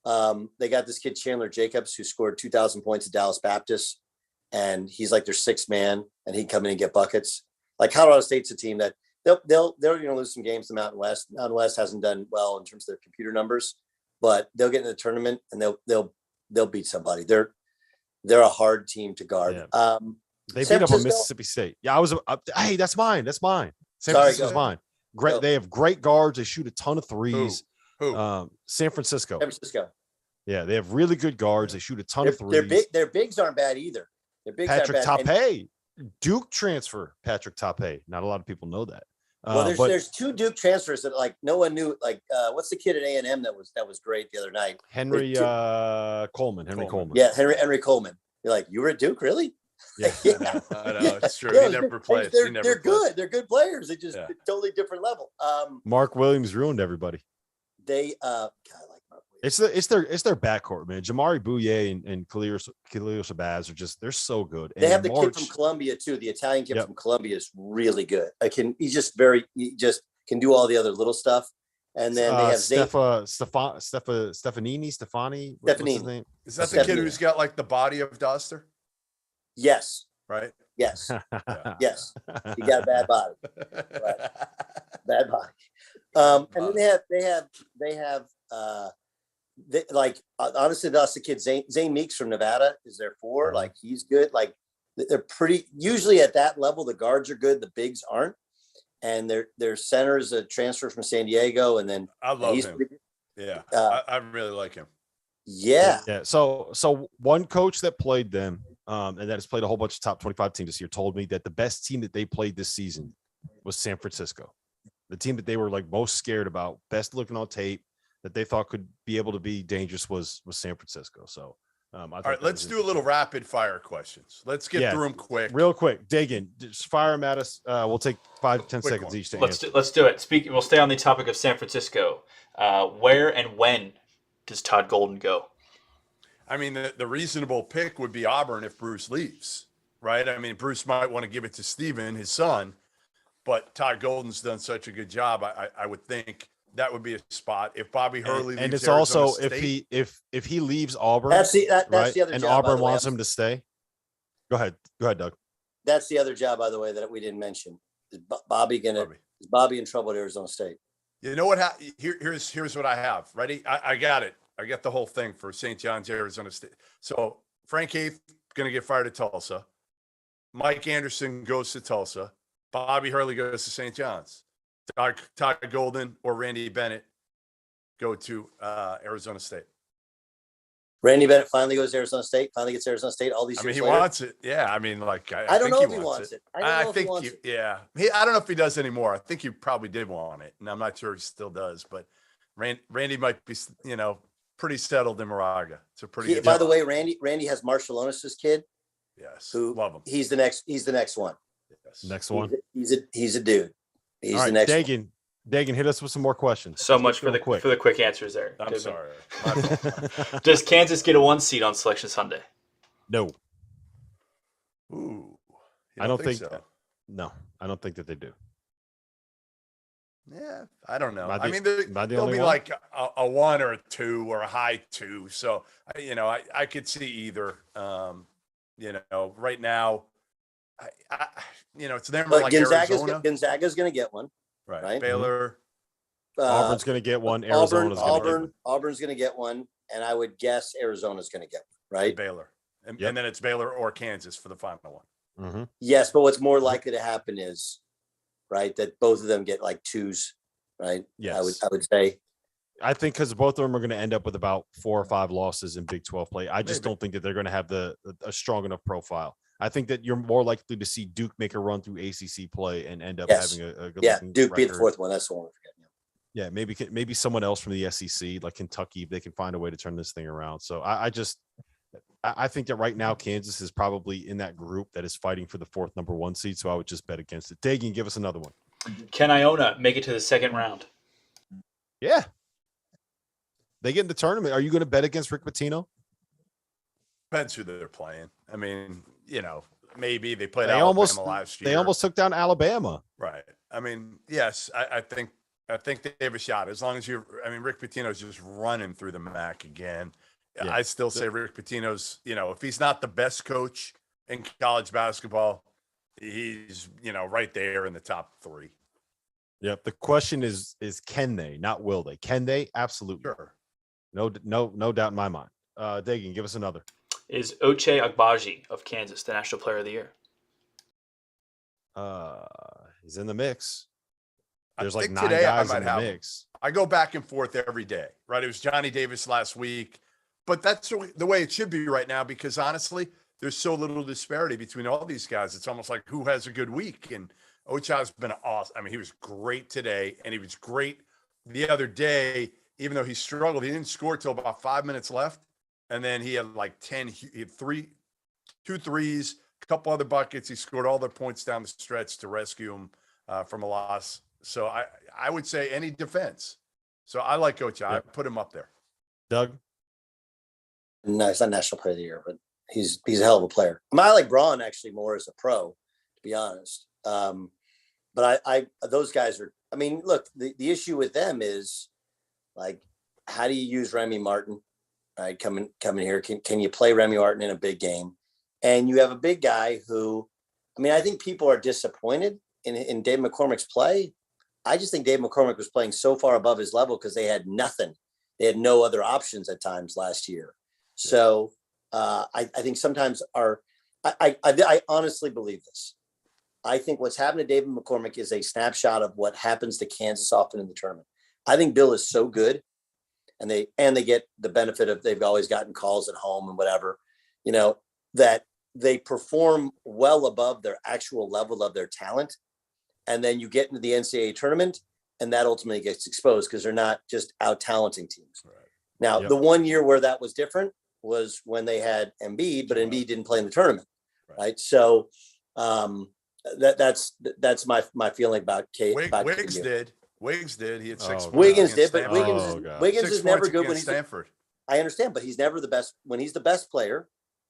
They got this kid Chandler Jacobs who scored 2,000 points at Dallas Baptist, and he's like their 6th man, and he'd come in and get buckets. Like Colorado State's a team that they're going to lose some games to Mountain West. Mountain West hasn't done well in terms of their computer numbers, but they'll get in the tournament and they'll beat somebody. They're a hard team to guard. Yeah. They beat up on Mississippi State. Yeah, hey, that's mine. San Francisco's mine. Great. They have great guards. They shoot a ton of threes. Who? San San Francisco. Francisco. Yeah, they have really good guards. They shoot a ton of threes. Their bigs aren't bad either. Their bigs Patrick aren't bad. Tape, Duke transfer. Patrick Tape. Not a lot of people know that. Well, there's 2 Duke transfers that like no one knew. Like, what's the kid at A&M that was great the other night? Henry Coleman. Yeah, Henry Coleman. You're like, you were at Duke, really? Yeah, I know. It's true. He never played. They're good. They're good players. They just totally different level. Mark Williams ruined everybody. God, I like Mark Williams. It's their backcourt, man. Jamari Bouye and Khalil Shabazz they're so good. They have the kid from Columbia too. The Italian kid from Columbia is really good. He just can do all the other little stuff. And then they have Stefanini. Is that the kid who's got like the body of Dauster? Yes. Right. Yes. Yes. He got a bad body. Right. Bad body. And then they have honestly, that's the kid Zane Meeks from Nevada is their 4. Like, he's good. Like, they're pretty usually at that level. The guards are good. The bigs aren't. And their center is a transfer from San Diego. And then I love him. Yeah. I really like him. Yeah. Yeah. So one coach that played them, and that has played a whole bunch of top 25 teams this year, told me that the best team that they played this season was San Francisco. The team that they were like most scared about, best looking on tape, that they thought could be able to be dangerous was San Francisco. So, all right, let's do a little rapid fire questions. Let's get through them quick. Real quick. Dagan, just fire them at us. We'll take 5-10 seconds each to answer. Let's do it. We'll stay on the topic of San Francisco. Where and when does Todd Golden go? I mean, the reasonable pick would be Auburn if Bruce leaves, right? I mean, Bruce might want to give it to Steven, his son, but Todd Golden's done such a good job. I would think that would be a spot if Bobby Hurley leaves. And it's Arizona also State, if he leaves Auburn, that's the other and job. And Auburn wants him to stay. Go ahead, Doug. That's the other job, by the way, that we didn't mention. Is Bobby in trouble at Arizona State? You know what? Here's what I have. Ready? I got it. I got the whole thing for St. John's, Arizona State. So Frank Haith going to get fired at Tulsa. Mike Anderson goes to Tulsa. Bobby Hurley goes to St. John's. Todd Golden or Randy Bennett go to Arizona State. Randy Bennett finally goes to Arizona State, finally gets Arizona State all these I years mean, he later. wants it. Yeah. I mean, like, I don't think know if he wants it. I don't know if he wants it. Yeah. I don't know if he does anymore. I think he probably did want it. And I'm not sure he still does. But Randy might be, pretty settled in Moraga. It's a pretty good By the job. way, Randy has Marshallonis's kid. Yes. Who Love him. He's the next one. Yes. Next one. He's a dude. He's All right, the next one. Dagan, hit us with some more questions. So much for Real the quick answers there. I'm Goodman. sorry. My fault. Does Kansas get a 1 seed on Selection Sunday? No, Ooh. You I don't think so. no, I don't think that they do. Yeah, I don't know. Am I the- mean, am I the there'll only be one? like a 1 or a 2 or a high 2. So, I could see either. Right now, it's them or But like Gonzaga's Arizona. going to get one. Right. right? Baylor. Auburn's going to get one. Arizona's going to get one. Auburn's going to get one, and I would guess Arizona's going to get one, right? Baylor. And Yep. then it's Baylor or Kansas for the final one. Mm-hmm. Yes, but what's more likely to happen is, right, that both of them get like 2s, right? Yes. I would say. I think because both of them are going to end up with about 4 or 5 losses in Big 12 play. I just Maybe. don't think that they're going to have a strong enough profile. I think that you're more likely to see Duke make a run through ACC play and end up Yes. having a good Duke be the record. 4th one. That's the one we're forgetting. Yeah, maybe someone else from the SEC, like Kentucky, if they can find a way to turn this thing around. So I think that right now Kansas is probably in that group that is fighting for the 4th number 1 seed. So I would just bet against it. Dagan, give us another one. Can Iona make it to the second round? Yeah, they get in the tournament. Are you going to bet against Rick Pitino? Depends who they're playing. I mean, maybe they played They Alabama last year. They almost took down Alabama. Right. I mean, yes, I think they have a shot as long as Rick Pitino's just running through the Mack again. Yeah. I still say Rick Pitino's, if he's not the best coach in college basketball, he's, right there in the top 3. Yep. The question is can they, not will they? Can they? Absolutely. Sure. No doubt in my mind. Dagan, give us another. Is Ochai Agbaji of Kansas the National Player of the Year? He's in the mix. There's I like think 9 today I guys might in the have him. mix. I go back and forth every day, right? It was Johnny Davis last week, but that's the way it should be right now because honestly, there's so little disparity between all these guys. It's almost like who has a good week. And Ochai's been awesome. I mean, he was great today, and he was great the other day, even though he struggled. He didn't score till about 5 minutes left, and then he had like 10. He had 2 threes, a couple other buckets. He scored all the points down the stretch to rescue him from a loss. So I would say any defense. So I like Ochai. Yep. I put him up there. Doug? No, he's not National Player of the Year, but he's a hell of a player. I mean, I like Braun actually more as a pro, to be honest. But I those guys are. I mean, look, the issue with them is like, how do you use Remy Martin? Right, coming here. Can you play Remy Martin in a big game? And you have a big guy who, I mean, I think people are disappointed in Dave McCormick's play. I just think Dave McCormick was playing so far above his level because they had nothing. They had no other options at times last year. So I think sometimes I honestly believe this. I think what's happened to David McCormick is a snapshot of what happens to Kansas often in the tournament. I think Bill is so good, and they get the benefit of they've always gotten calls at home and whatever, that they perform well above their actual level of their talent. And then you get into the NCAA tournament, and that ultimately gets exposed because they're not just out-talenting teams. Right. Now, The one year where that was different was when they had Embiid, but Embiid didn't play in the tournament, right? So that's my feeling about Wiggs did. Wiggs did. He had 6 points. Wiggins did, but Stanford. Wiggins 6 is never points good when against he's Stanford. I understand, but he's never the best. When he's the best player,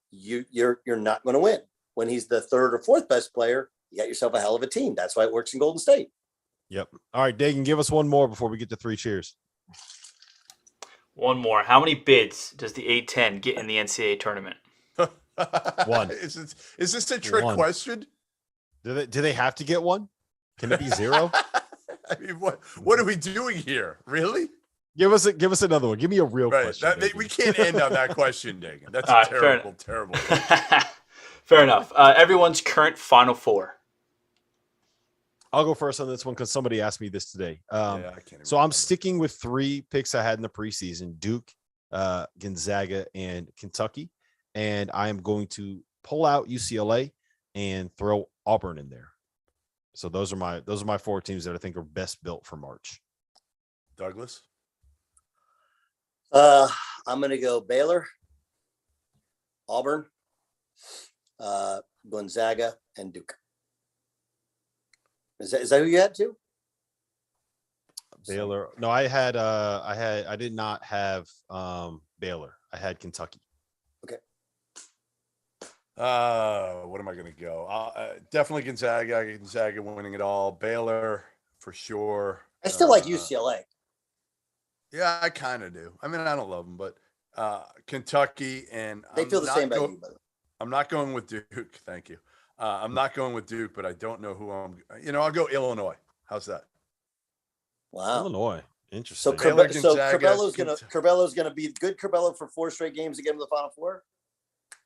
you're not going to win. When he's the 3rd or 4th best player, you got yourself a hell of a team. That's why it works in Golden State. Yep. All right, Dagan, give us one more before we get to 3 cheers. One more. How many bids does the A-10 get in the NCAA tournament? 1. Is this a trick 1. question? Do they have to get 1? Can it be 0? I mean, what are we doing here? Really? Give us another one. Give me a real Right. question. We can't end on that question, Dagan. That's All a right, terrible, terrible question. Fair enough. Everyone's current Final Four. I'll go first on this one because somebody asked me this today. I can't even So I'm remember. sticking with 3 picks I had in the preseason: Duke, Gonzaga, and Kentucky. And I am going to pull out UCLA and throw Auburn in there. So those are my 4 teams that I think are best built for March. Douglas? I'm going to go Baylor, Auburn, Gonzaga, and Duke. Is that who you had too? Baylor. No, I did not have Baylor. I had Kentucky. Okay. What am I going to go? Definitely Gonzaga winning it all. Baylor for sure. I still like UCLA. Yeah, I kind of do. I mean, I don't love them, but Kentucky and They feel the same about you, brother. I'm not going with Duke. Thank you. I'm not going with Duke, but I don't know who I'll go Illinois. How's that? Wow. Illinois. So, Interesting. Baylor, Carbelo's gonna be good. Carbelow for 4 straight games to get him to the Final Four.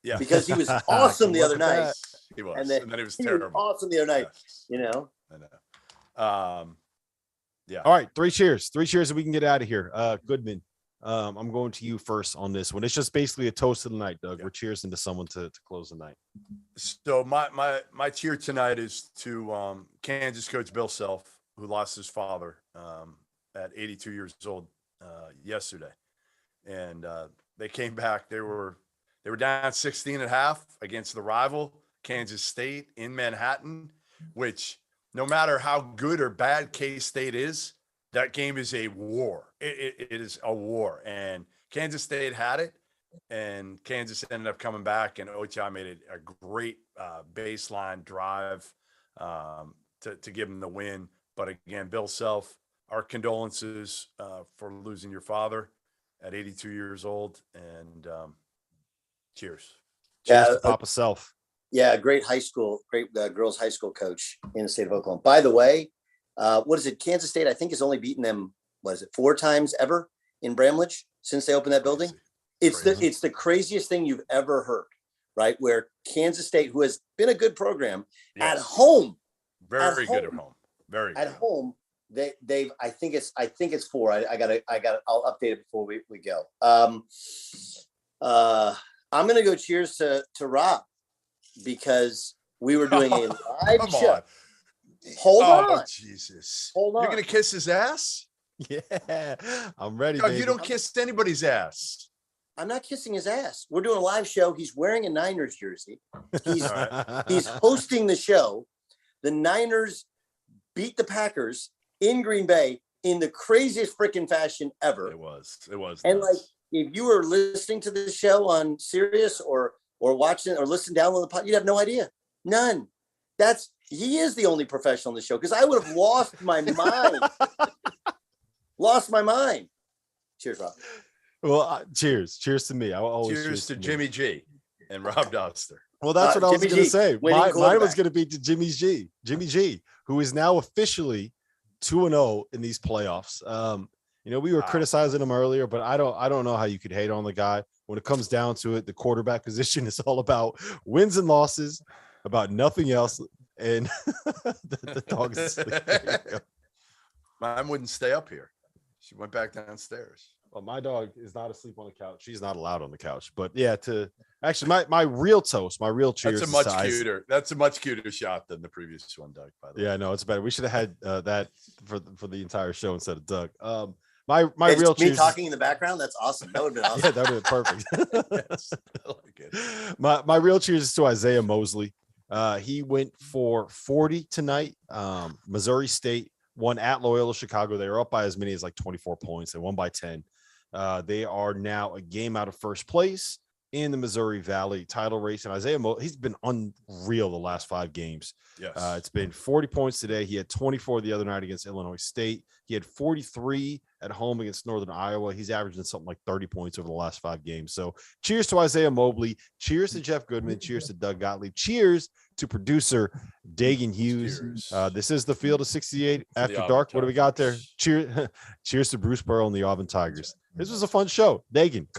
Yeah, because he was awesome the other night. He was, and then he was he terrible. was awesome the other night. Yeah. You know. I know. Yeah. All right, 3 cheers. 3 cheers, and we can get out of here. Goodman, I'm going to you first on this one. It's just basically a toast to the night, Doug. Yeah. We're cheersing to someone to close the night. So my cheer tonight is to Kansas coach Bill Self, who lost his father at 82 years old yesterday, and they came back. They were down 16 at half against the rival Kansas State in Manhattan, which no matter how good or bad K-State is, that game is a war. It is a war, and Kansas State had it, and Kansas ended up coming back, and Ochai made it a great baseline drive to give them the win. But again, Bill Self, our condolences for losing your father at 82 years old, and cheers. Cheers to Papa Self. Yeah, great girls high school coach in the state of Oklahoma. By the way, what is it? Kansas State, I think, has only beaten them, 4 times ever in Bramlage since they opened that building. It's the craziest thing you've ever heard, right? Where Kansas State, who has been a good program at home, very good at home, very good at home. They've I think it's 4. I'll update it before we go. I'm gonna go cheers to Rob, because we were doing a live show. Hold on. Jesus. Hold on. You're going to kiss his ass? Yeah, I'm ready. No, you don't kiss anybody's ass. I'm not kissing his ass. We're doing a live show. He's wearing a Niners jersey. He's hosting the show. The Niners beat the Packers in Green Bay in the craziest freaking fashion ever. It was. And nuts. If you were listening to this show on Sirius or watching or listening down on the pod, you'd have no idea. None. He is the only professional on the show, because I would have lost my mind. Lost my mind. Cheers, Rob. Well, cheers to me. I will always cheers to Jimmy G and Rob Dauster. Well, that's what I was going to say. Mine was going to be to Jimmy G, who is now officially 2-0 in these playoffs. We were criticizing him earlier, but I don't know how you could hate on the guy. When it comes down to it, the quarterback position is all about wins and losses, about nothing else. And the dog's asleep. Mine wouldn't stay up here. She went back downstairs. Well, my dog is not asleep on the couch. She's not allowed on the couch. But yeah, my real toast, my real cheers. That's a much cuter shot than the previous one, Doug. By the way. Yeah, I know it's better. We should have had that for the entire show instead of Doug. My real cheers. Me talking in the background. That's awesome. That would have been awesome. Yeah, that would have been perfect. Yes, I like it. My real cheers is to Isaiah Mosley. He went for 40 tonight. Missouri State won at Loyola Chicago. They were up by as many as like 24 points. They won by 10. They are now a game out of first place. in the Missouri Valley title race. And Isaiah he's been unreal the last 5 games. Yes. It's been 40 points today. He had 24 the other night against Illinois State. He had 43 at home against Northern Iowa. He's averaging something like 30 points over the last 5 games. So cheers to Isaiah Mobley. Cheers to Jeff Goodman. Cheers to Doug Gottlieb. Cheers to producer Dagan Hughes. This is the Field of 68 after dark. What do we got there? Cheers to Bruce Pearl and the Auburn Tigers. This was a fun show. Dagan.